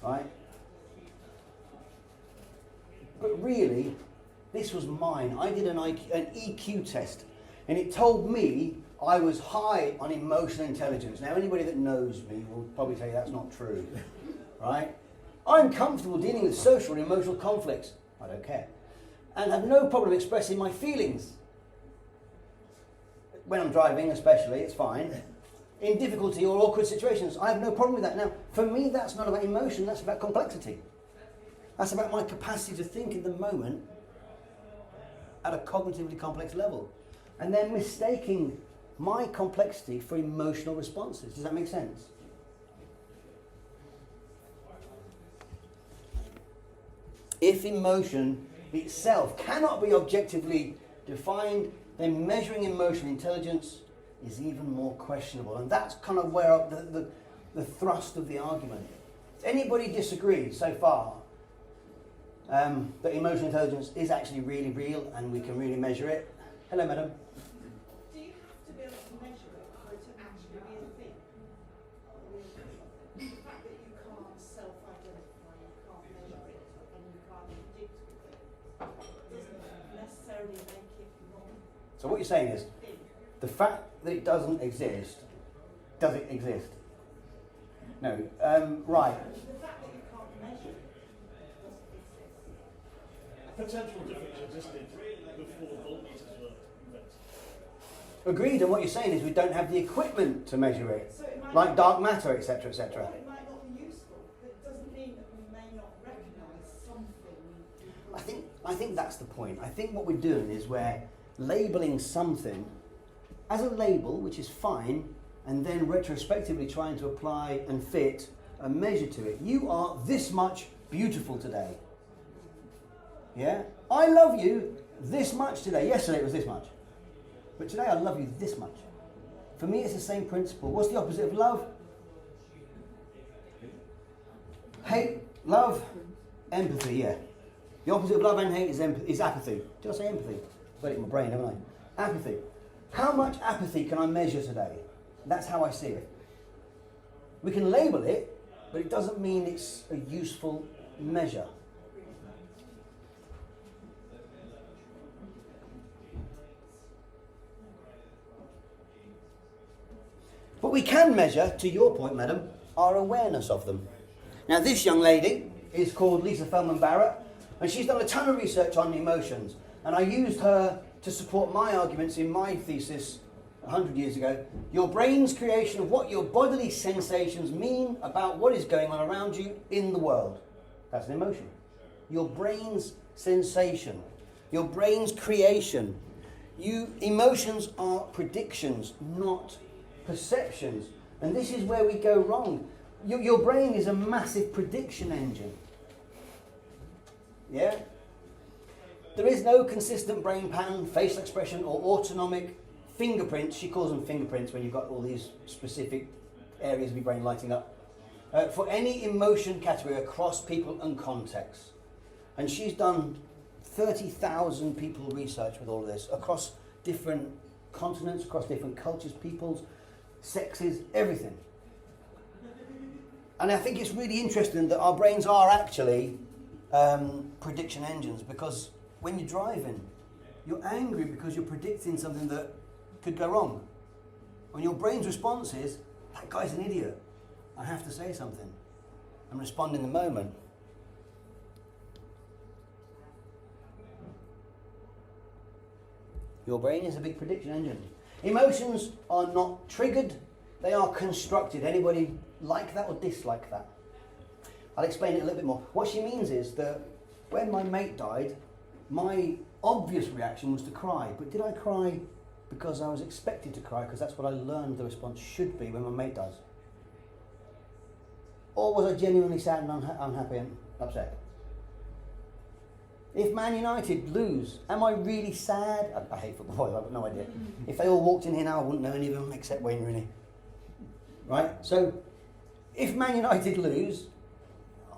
Right? But really, this was mine. I did an EQ test. And it told me I was high on emotional intelligence. Now, anybody that knows me will probably tell you that's not true, right? I'm comfortable dealing with social and emotional conflicts. I don't care. And have no problem expressing my feelings. When I'm driving especially, it's fine. In difficulty or awkward situations, I have no problem with that. Now, for me, that's not about emotion, that's about complexity. That's about my capacity to think in the moment at a cognitively complex level. And then mistaking my complexity for emotional responses. Does that make sense? If emotion itself cannot be objectively defined, then measuring emotional intelligence is even more questionable. And that's kind of where the thrust of the argument. Does anybody disagree so far that emotional intelligence is actually really real and we can really measure it? Hello, madam. Do you have to be able to measure it for it to actually be a thing? The fact that you can't self-identify, you can't measure it, and you can't predict it, doesn't necessarily make it wrong. So what you're saying is, the fact that it doesn't exist, does it exist? No. Right. The fact that you can't measure it doesn't exist. Potential difference existed before voltmeters were invented. Agreed, and what you're saying is we don't have the equipment to measure it, So it might like dark matter, etc., etc. Well, it might not be useful, but it doesn't mean that we may not recognise something. I think that's the point. I think what we're doing is we're labelling something as a label, which is fine, and then retrospectively trying to apply and fit a measure to it. You are this much beautiful today. Yeah? I love you this much today. Yesterday it was this much. But today I love you this much. For me it's the same principle. What's the opposite of love? Hate, love, empathy, yeah. The opposite of love and hate is apathy. Did I say empathy? I've got it in my brain, haven't I? Apathy. How much apathy can I measure today? That's how I see it. We can label it, but it doesn't mean it's a useful measure. But we can measure, to your point, madam, our awareness of them. Now, this young lady is called Lisa Feldman Barrett, and she's done a ton of research on emotions. And I used her to support my arguments in my thesis 100 years ago. Your brain's creation of what your bodily sensations mean about what is going on around you in the world. That's an emotion. Your brain's sensation. Your brain's creation. Emotions are predictions, not perceptions. And this is where we go wrong. Your brain is a massive prediction engine. Yeah? There is no consistent brain pattern, facial expression, or autonomic fingerprints. She calls them fingerprints when you've got all these specific areas of your brain lighting up. For any emotion category across people and contexts. And she's done 30,000 people research with all of this across different continents, across different cultures, peoples, sexes, everything. And I think it's really interesting that our brains are actually prediction engines, because when you're driving, you're angry because you're predicting something that could go wrong. When your brain's response is, that guy's an idiot, I have to say something. and respond in the moment. Your brain is a big prediction engine. Emotions are not triggered, they are constructed. Anybody like that or dislike that? I'll explain it a little bit more. What she means is that when my mate died, my obvious reaction was to cry. But did I cry because I was expected to cry, because that's what I learned the response should be when my mate dies? Or was I genuinely sad and unhappy and upset? If Man United lose, am I really sad? I hate football, I've got no idea. If they all walked in here now, I wouldn't know any of them except Wayne Rooney. Right? So, if Man United lose,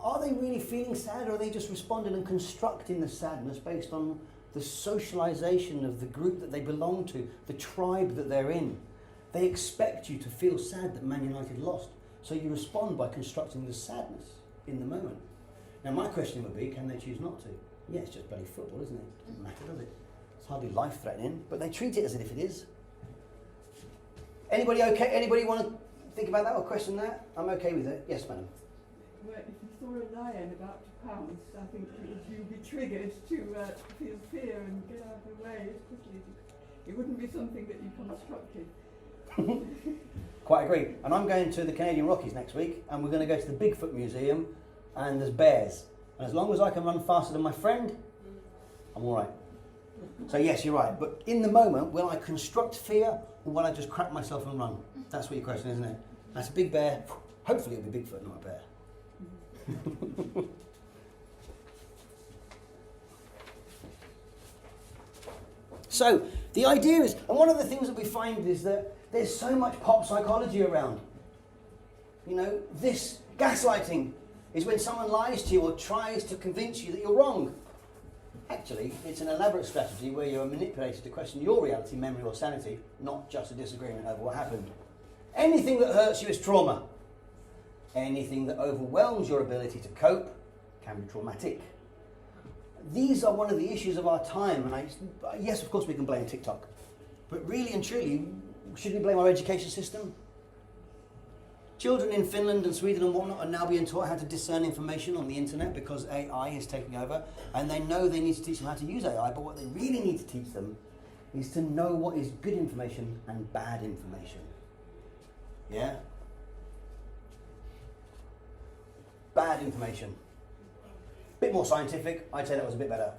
are they really feeling sad, or are they just responding and constructing the sadness based on the socialisation of the group that they belong to, the tribe that they're in? They expect you to feel sad that Man United lost, so you respond by constructing the sadness in the moment. Now my question would be, can they choose not to? Yeah, it's just bloody football, isn't it? Doesn't matter, does it? It's hardly life-threatening, but they treat it as if it is. Anybody okay? Anybody want to think about that or question that? I'm okay with it. Yes, madam. Well, if you saw a lion about to pounce, I think you'd be triggered to feel fear and get out of the way as quickly as it wouldn't be something that you constructed. Quite agree. And I'm going to the Canadian Rockies next week, and we're going to go to the Bigfoot Museum, and there's bears. And as long as I can run faster than my friend, I'm all right. So yes, you're right. But in the moment, will I construct fear, or will I just crap myself and run? That's what your question, isn't it? That's a big bear. Hopefully it'll be Bigfoot, not a bear. So the idea is, and one of the things that we find is that there's so much pop psychology around. You know, this gaslighting is when someone lies to you or tries to convince you that you're wrong. Actually, it's an elaborate strategy where you're manipulated to question your reality, memory or sanity, not just a disagreement over what happened. Anything that hurts you is trauma. Anything that overwhelms your ability to cope can be traumatic. These are one of the issues of our time, and yes, of course we can blame TikTok, but really and truly, should we blame our education system? Children in Finland and Sweden and whatnot are now being taught how to discern information on the internet because AI is taking over, and they know they need to teach them how to use AI, but what they really need to teach them is to know what is good information and bad information. Yeah? Bad information. Bit more scientific, I'd say that was a bit better.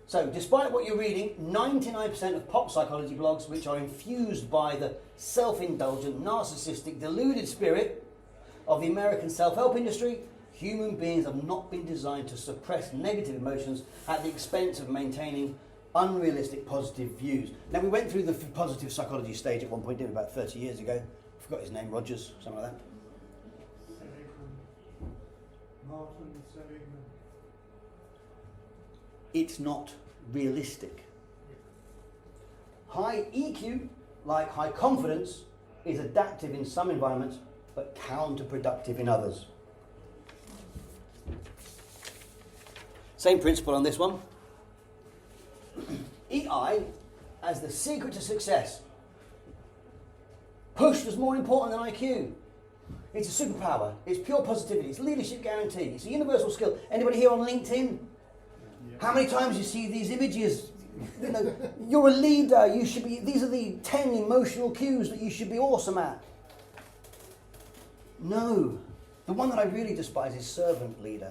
So, despite what you're reading, 99% of pop psychology blogs, which are infused by the self-indulgent, narcissistic, deluded spirit of the American self-help industry, human beings have not been designed to suppress negative emotions at the expense of maintaining unrealistic positive views. Now, we went through the positive psychology stage at one point, didn't we, about 30 years ago? I forgot his name, Rogers, something like that. Martin Seligman. It's not realistic. High EQ, like high confidence, is adaptive in some environments, but counterproductive in others. Same principle on this one. EI as the secret to success. Push is more important than IQ. It's a superpower. It's pure positivity. It's leadership guarantee. It's a universal skill. Anybody here on LinkedIn? Yeah. How many times you see these images? You know, you're a leader. You should be. These are the 10 emotional cues that you should be awesome at. No, the one that I really despise is servant leader.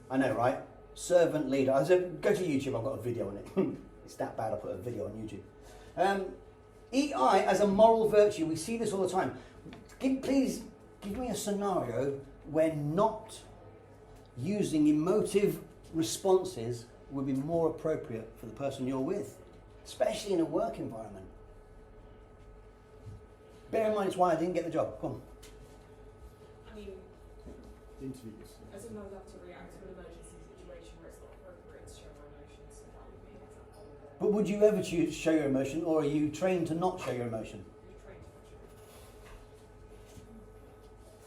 I know, right? Servant leader. Go to YouTube. I've got a video on it. It's that bad. I put a video on YouTube. EI as a moral virtue, we see this all the time. Please give me a scenario where not using emotive responses would be more appropriate for the person you're with, especially in a work environment. Bear in mind it's why I didn't get the job. Come on. I mean, Interviews. as in I would have to react to an emergency situation where it's not appropriate to show my emotions, so that would be an example. But would you ever choose to show your emotion, or are you trained to not show your emotion?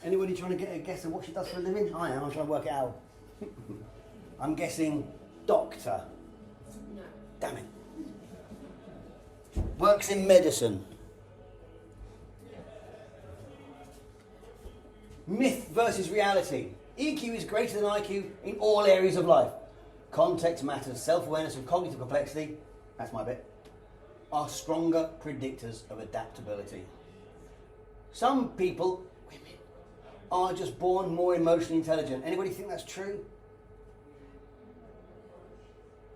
Anybody trying to get a guess at what she does for a living? I am. I'm trying to work it out. I'm guessing doctor. No. Damn it. Works in medicine. Myth versus reality. EQ is greater than IQ in all areas of life. Context matters. Self-awareness and cognitive complexity, that's my bit, are stronger predictors of adaptability. Some people, women, are just born more emotionally intelligent. Anybody think that's true?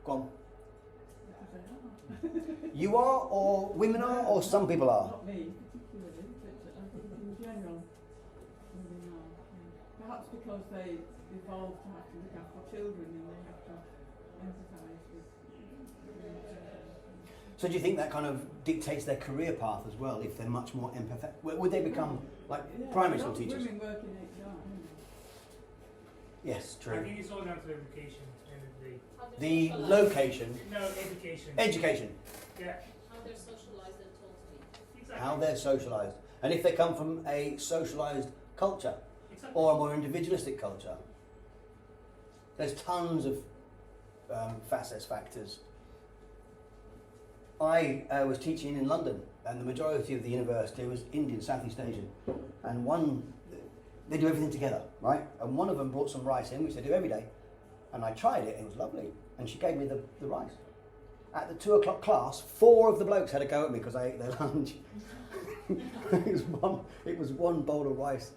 Go on. You are, or women are, or some people are? Not me particularly, but I think in general, women are. Yeah. Perhaps because they evolved to have to look after children and they have to empathise with. So do you think that kind of dictates their career path as well, if they're much more empathetic? Would they become like primary school teachers? Women work in HR. Yes, I true. think it's all down to education and The location. no education. Education. Yeah. How they're socialized and told to be. Exactly. How they're socialised. And if they come from a socialised culture Exactly. or a more individualistic culture. There's tons of factors. I was teaching in London, and the majority of the university was Indian, Southeast Asian. And they do everything together, right? And one of them brought some rice in, which they do every day. And I tried it, and it was lovely. And she gave me the rice. At the 2 o'clock class, 4 of the blokes had a go at me because I ate their lunch. It was one bowl of rice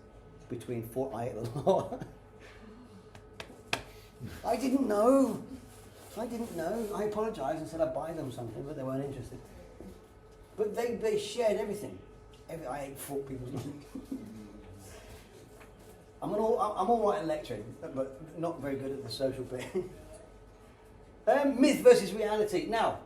between 4. I ate a lot. I didn't know. I apologised and said I'd buy them something, but they weren't interested. But they shared everything. I ate 4 people's lunch. I'm all right at lecturing, but not very good at the social bit. Myth versus reality. Now,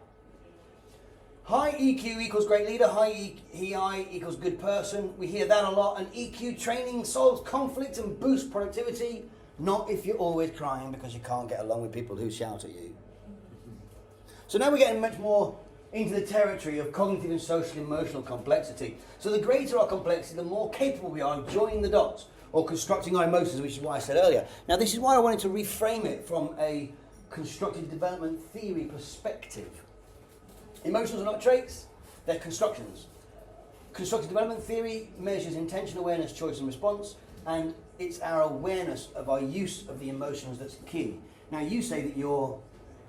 high EQ equals great leader, high EI equals good person. We hear that a lot. And EQ training solves conflict and boosts productivity. Not if you're always crying because you can't get along with people who shout at you. So now we're getting much more into the territory of cognitive and social emotional complexity. So the greater our complexity, the more capable we are of joining the dots or constructing our emotions, which is why I said earlier. Now this is why I wanted to reframe it from a constructive development theory perspective. Emotions are not traits, they're constructions. Constructive development theory measures intention, awareness, choice and response, and it's our awareness of our use of the emotions that's key. Now you say that you're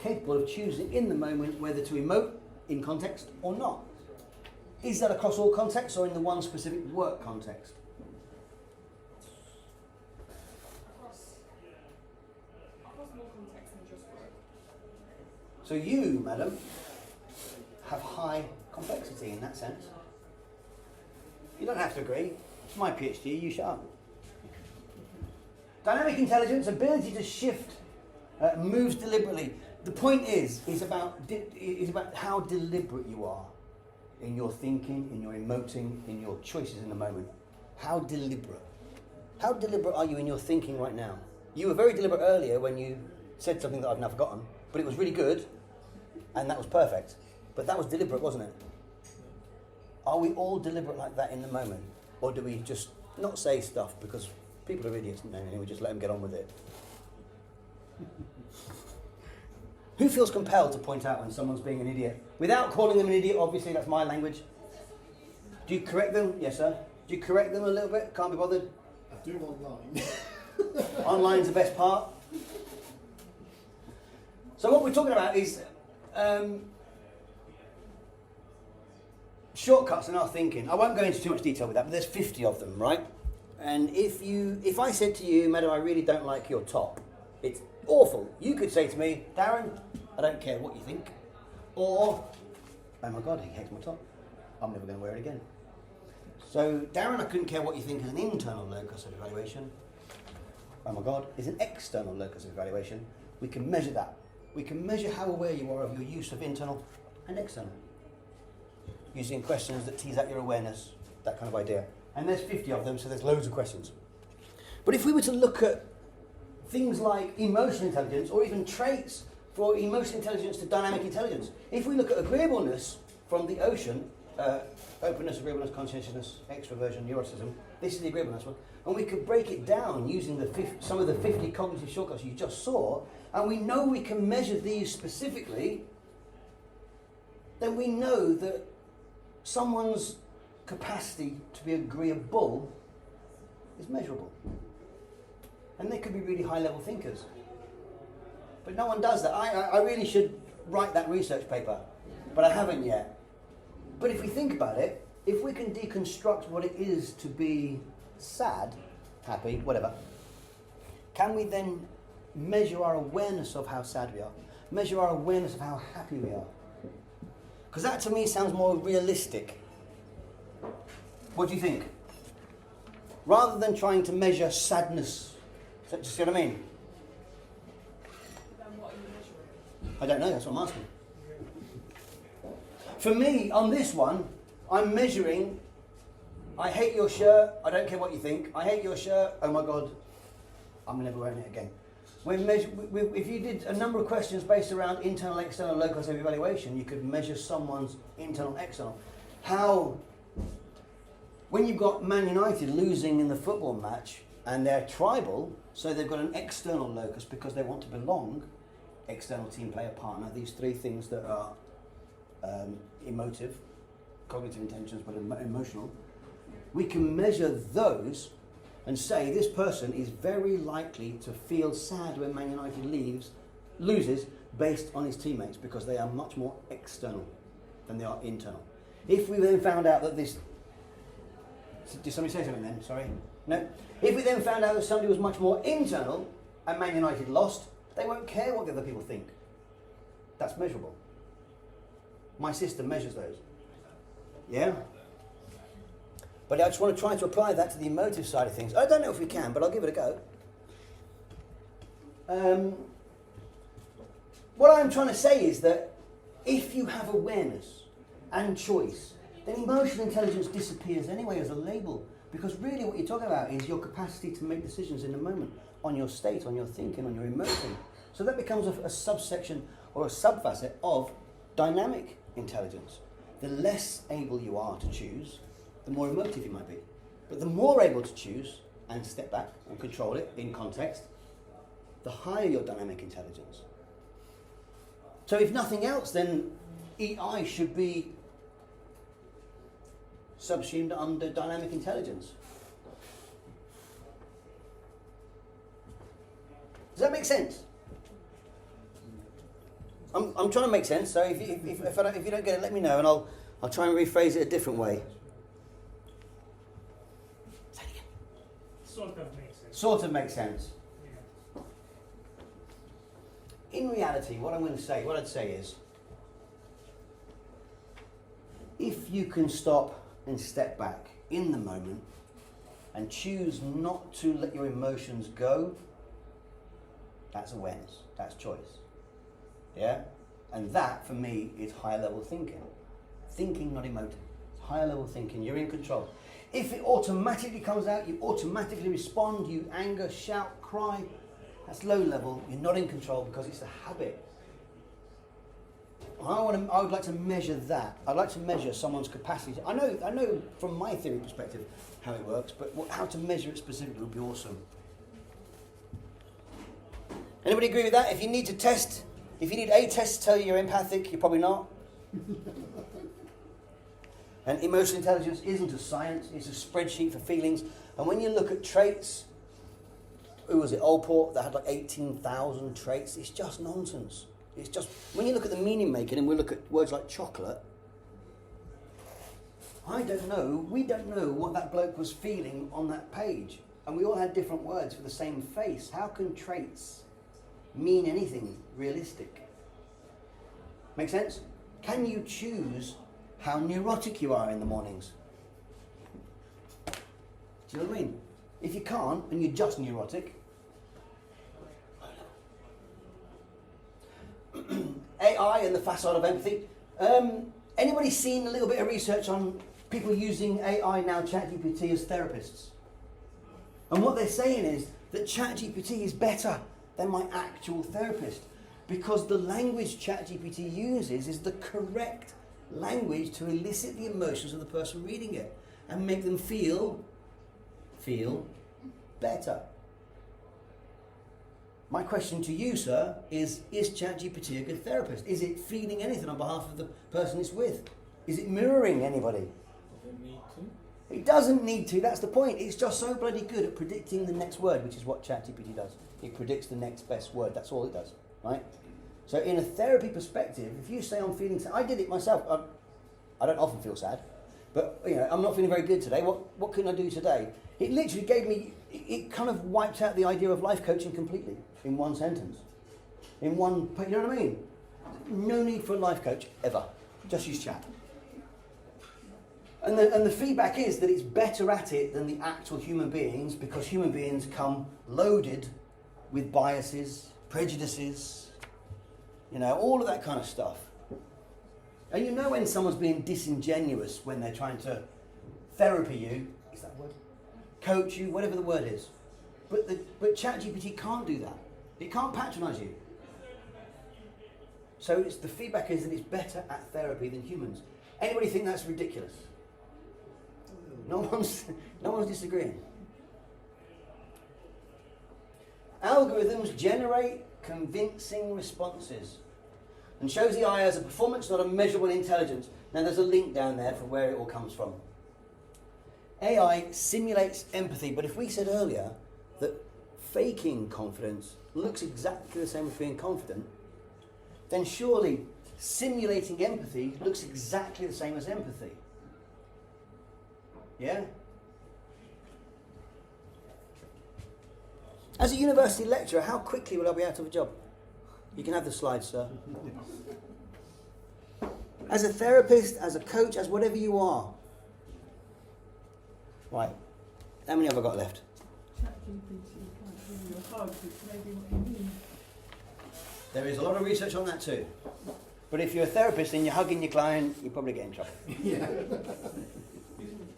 capable of choosing in the moment whether to emote in context or not. Is that across all contexts or in the one specific work context? Across more contexts than just work. So you, madam, have high complexity in that sense. You don't have to agree. It's my PhD, you shut up. Dynamic intelligence, ability to shift, moves deliberately. The point is about how deliberate you are in your thinking, in your emoting, in your choices in the moment. How deliberate? How deliberate are you in your thinking right now? You were very deliberate earlier when you said something that I've now forgotten, but it was really good, and that was perfect. But that was deliberate, wasn't it? Are we all deliberate like that in the moment? Or do we just not say stuff because people are idiots and we just let them get on with it? Who feels compelled to point out when someone's being an idiot? Without calling them an idiot, obviously, that's my language. Do you correct them? Yes, sir. Do you correct them a little bit? Can't be bothered? I do online. Online's the best part. So what we're talking about is shortcuts in our thinking. I won't go into too much detail with that, but there's 50 of them, right? And if I said to you, madam, I really don't like your top, it's awful. You could say to me, Darren, I don't care what you think. Or, oh my God, he hates my top. I'm never going to wear it again. So, Darren, I couldn't care what you think is an internal locus of evaluation. Oh my God, is an external locus of evaluation. We can measure that. We can measure how aware you are of your use of internal and external. Using questions that tease out your awareness, that kind of idea. And there's 50 of them, so there's loads of questions. But if we were to look at things like emotional intelligence, or even traits for emotional intelligence to dynamic intelligence, if we look at agreeableness from the ocean, openness, agreeableness, conscientiousness, extroversion, neuroticism, this is the agreeableness one, and we could break it down using some of the 50 cognitive shortcuts you just saw, and we know we can measure these specifically, then we know that someone's capacity to be agreeable is measurable. And they could be really high-level thinkers. But no one does that. I really should write that research paper, but I haven't yet. But if we think about it, if we can deconstruct what it is to be sad, happy, whatever, can we then measure our awareness of how sad we are? Measure our awareness of how happy we are? Because that to me sounds more realistic. What do you think? Rather than trying to measure sadness. Do you see what I mean? Then what are you measuring? I don't know, that's what I'm asking. For me, on this one, I'm measuring, I hate your shirt, I don't care what you think, I hate your shirt, oh my God, I'm never wearing it again. If you did a number of questions based around internal, external, locus of evaluation, you could measure someone's internal, external. How, when you've got Man United losing in the football match and they're tribal, so they've got an external locus because they want to belong, external team player, partner, these three things that are emotive, cognitive intentions, but emotional, we can measure those and say this person is very likely to feel sad when Man United loses based on his teammates because they are much more external than they are internal. If we then found out that this... Did somebody say something then? Sorry? No? If we then found out that somebody was much more internal and Man United lost, they won't care what the other people think. That's measurable. My system measures those. Yeah? But I just want to try to apply that to the emotive side of things. I don't know if we can, but I'll give it a go. What I'm trying to say is that if you have awareness and choice, then emotional intelligence disappears anyway as a label. Because really what you're talking about is your capacity to make decisions in the moment, on your state, on your thinking, on your emotion. So that becomes a subsection or a subfacet of dynamic intelligence. The less able you are to choose, the more emotive you might be. But the more able to choose and step back and control it in context, the higher your dynamic intelligence. So if nothing else, then EI should be subsumed under dynamic intelligence. Does that make sense? I'm trying to make sense, so if you don't get it, let me know and I'll try and rephrase it a different way. Say it again. Sort of makes sense. Sort of makes sense. Yeah. In reality, what I'd say is, if you can stop and step back in the moment and choose not to let your emotions go, that's awareness, that's choice. Yeah? And that, for me, is higher level thinking. Thinking, not emoting. It's higher level thinking. You're in control. If it automatically comes out, you automatically respond, you anger, shout, cry, that's low level. You're not in control because it's a habit. I would like to measure that. I'd like to measure someone's capacity. I know from my theory perspective how it works, but how to measure it specifically would be awesome. Anybody agree with that? If you need a test to tell you you're empathic, you're probably not. And emotional intelligence isn't a science, it's a spreadsheet for feelings. And when you look at traits, who was it, Allport, that had like 18,000 traits, it's just nonsense. It's just, when you look at the meaning making and we look at words like chocolate, we don't know what that bloke was feeling on that page. And we all had different words for the same face. How can traits mean anything realistic? Make sense? Can you choose how neurotic you are in the mornings? Do you know what I mean? If you can't, and you're just neurotic, AI and the facade of empathy. Anybody seen a little bit of research on people using AI now, ChatGPT, as therapists? And what they're saying is that ChatGPT is better than my actual therapist because the language ChatGPT uses is the correct language to elicit the emotions of the person reading it and make them feel better. My question to you, sir, is ChatGPT a good therapist? Is it feeling anything on behalf of the person it's with? Is it mirroring anybody? Does it need to? It doesn't need to, that's the point. It's just so bloody good at predicting the next word, which is what ChatGPT does. It predicts the next best word, that's all it does, right? So in a therapy perspective, if you say I'm feeling sad, I did it myself. I don't often feel sad, but I'm not feeling very good today. What can I do today? It literally gave me, it kind of wiped out the idea of life coaching completely in one sentence. You know what I mean? No need for a life coach, ever. Just use chat. And the feedback is that it's better at it than the actual human beings, because human beings come loaded with biases, prejudices, all of that kind of stuff. And you know when someone's being disingenuous when they're trying to therapy you, is that a word? Coach you, whatever the word is. But ChatGPT can't do that. It can't patronise you. So the feedback is that it's better at therapy than humans. Anybody think that's ridiculous? No one's disagreeing. Algorithms generate convincing responses and shows the eye as a performance, not a measurable intelligence. Now there's a link down there for where it all comes from. AI simulates empathy, but if we said earlier that faking confidence looks exactly the same as being confident, then surely simulating empathy looks exactly the same as empathy. Yeah? As a university lecturer, how quickly will I be out of a job? You can have the slides, sir. As a therapist, as a coach, as whatever you are. Right. How many have I got left? ChatGPT can't give you a hug, which may be what you need. There is a lot of research on that too. But if you're a therapist and you're hugging your client, you probably get in trouble. Yeah. Isn't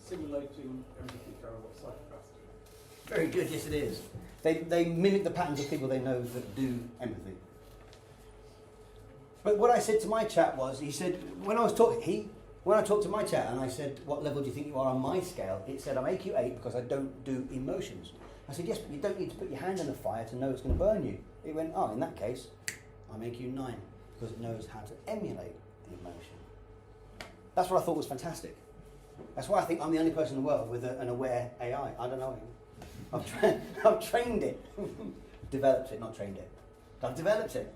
simulating empathy kind of what psychopaths do? Very good, yes it is. They mimic the patterns of people they know that do empathy. But what I said to my chat was, he said, when I talked to my chat and I said, what level do you think you are on my scale? It said, I'm AQ 8 because I don't do emotions. I said, yes, but you don't need to put your hand in the fire to know it's going to burn you. It went, oh, in that case, I'm AQ 9 because it knows how to emulate the emotion. That's what I thought was fantastic. That's why I think I'm the only person in the world with an aware AI. I don't know. I've trained it. Developed it, not trained it. I've developed it.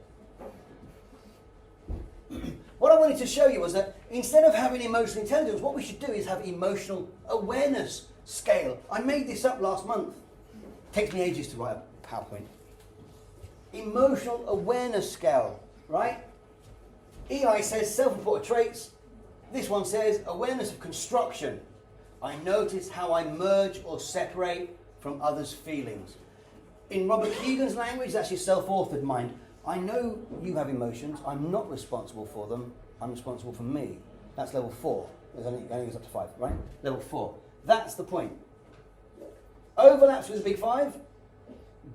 What I wanted to show you was that instead of having emotional intelligence, what we should do is have emotional awareness scale. I made this up last month. Takes me ages to write a PowerPoint. Emotional awareness scale, right? EI says self-reported traits. This one says awareness of construction. I notice how I merge or separate from others' feelings. In Robert Keegan's language, that's your self-authored mind. I know you have emotions. I'm not responsible for them. I'm responsible for me. That's level 4. It only goes up to 5, right? Level 4. That's the point. Overlaps with the big 5.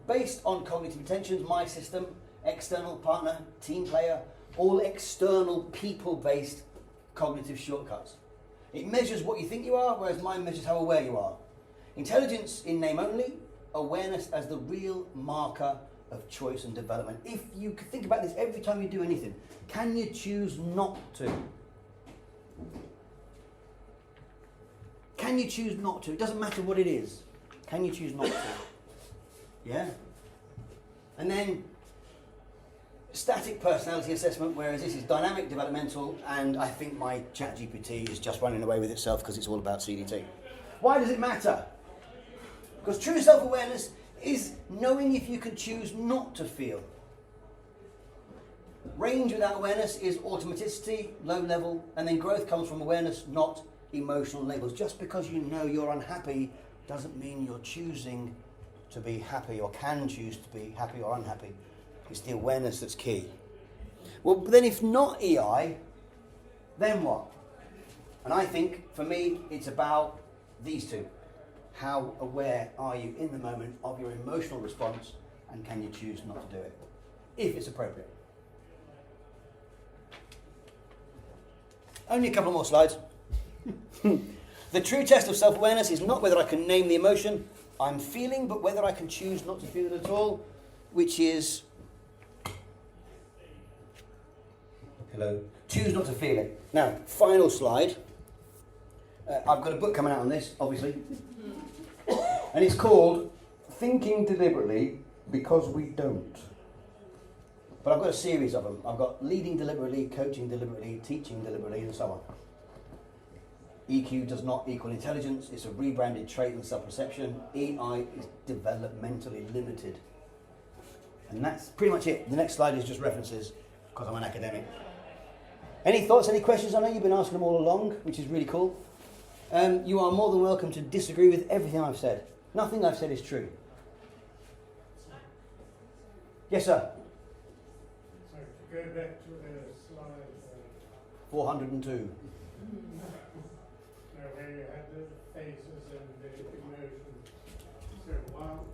Based on cognitive intentions, my system, external partner, team player, all external people-based cognitive shortcuts. It measures what you think you are, whereas mine measures how aware you are. Intelligence in name only, awareness as the real marker of choice and development. If you think about this every time you do anything, can you choose not to? Can you choose not to? It doesn't matter what it is. Can you choose not to? Yeah? And then static personality assessment, whereas this is dynamic developmental, and I think my ChatGPT is just running away with itself because it's all about CDT. Why does it matter? Because true self-awareness is knowing if you can choose not to feel. Range without awareness is automaticity, low level, and then growth comes from awareness, not emotional labels. Just because you know you're unhappy doesn't mean you're choosing to be happy or can choose to be happy or unhappy. It's the awareness that's key. Well, then if not EI, then what? And I think, for me, it's about these two. How aware are you in the moment of your emotional response, and can you choose not to do it, if it's appropriate? Only a couple more slides. The true test of self-awareness is not whether I can name the emotion I'm feeling, but whether I can choose not to feel it at all, which is... Hello. Choose not to feel it. Now, final slide. I've got a book coming out on this, obviously. And it's called Thinking Deliberately Because We Don't. But I've got a series of them. I've got Leading Deliberately, Coaching Deliberately, Teaching Deliberately, and so on. EQ does not equal intelligence. It's a rebranded trait and self-perception. EI is developmentally limited. And that's pretty much it. The next slide is just references, because I'm an academic. Any thoughts, any questions? I know you've been asking them all along, which is really cool. You are more than welcome to disagree with everything I've said. Nothing I've said is true. Yes, sir? So to go back to the slide, 402. where you had the faces and the emotions. So while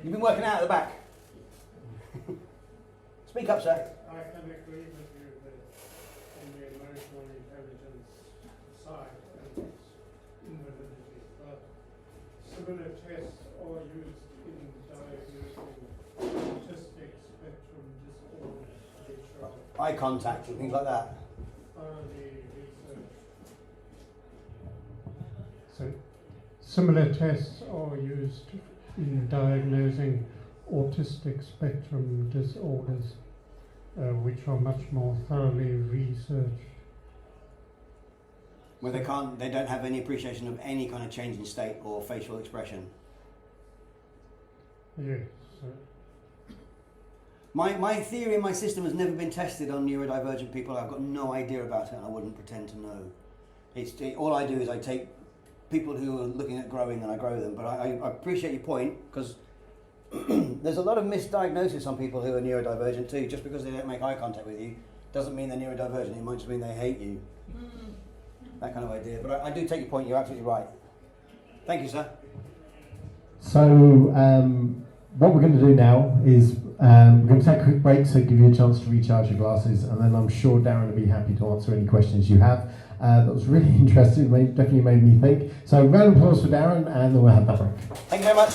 You've been working out at the back. Speak up, sir. I can agree with you that in the emotional intelligence side, and it's invalidity, but similar tests are used in diagnosing autistic spectrum disorders, which are Eye contact and things like that. thoroughly researched. So, similar tests are used in diagnosing autistic spectrum disorders, which are much more thoroughly researched. Where they don't have any appreciation of any kind of change in state or facial expression. Yes. My theory and my system has never been tested on neurodivergent people. I've got no idea about it, and I wouldn't pretend to know. All I do is I take people who are looking at growing and I grow them. But I appreciate your point, because there's a lot of misdiagnosis on people who are neurodivergent too. Just because they don't make eye contact with you doesn't mean they're neurodivergent. It might just mean they hate you. That kind of idea. But I do take your point. You're absolutely right. Thank you, sir. So what we're going to do now is we're going to take a quick break, so give you a chance to recharge your glasses, and then I'm sure Darren will be happy to answer any questions you have. That was really interesting. Definitely made me think. So round of applause for Darren, and then we'll have that break. Thank you very much.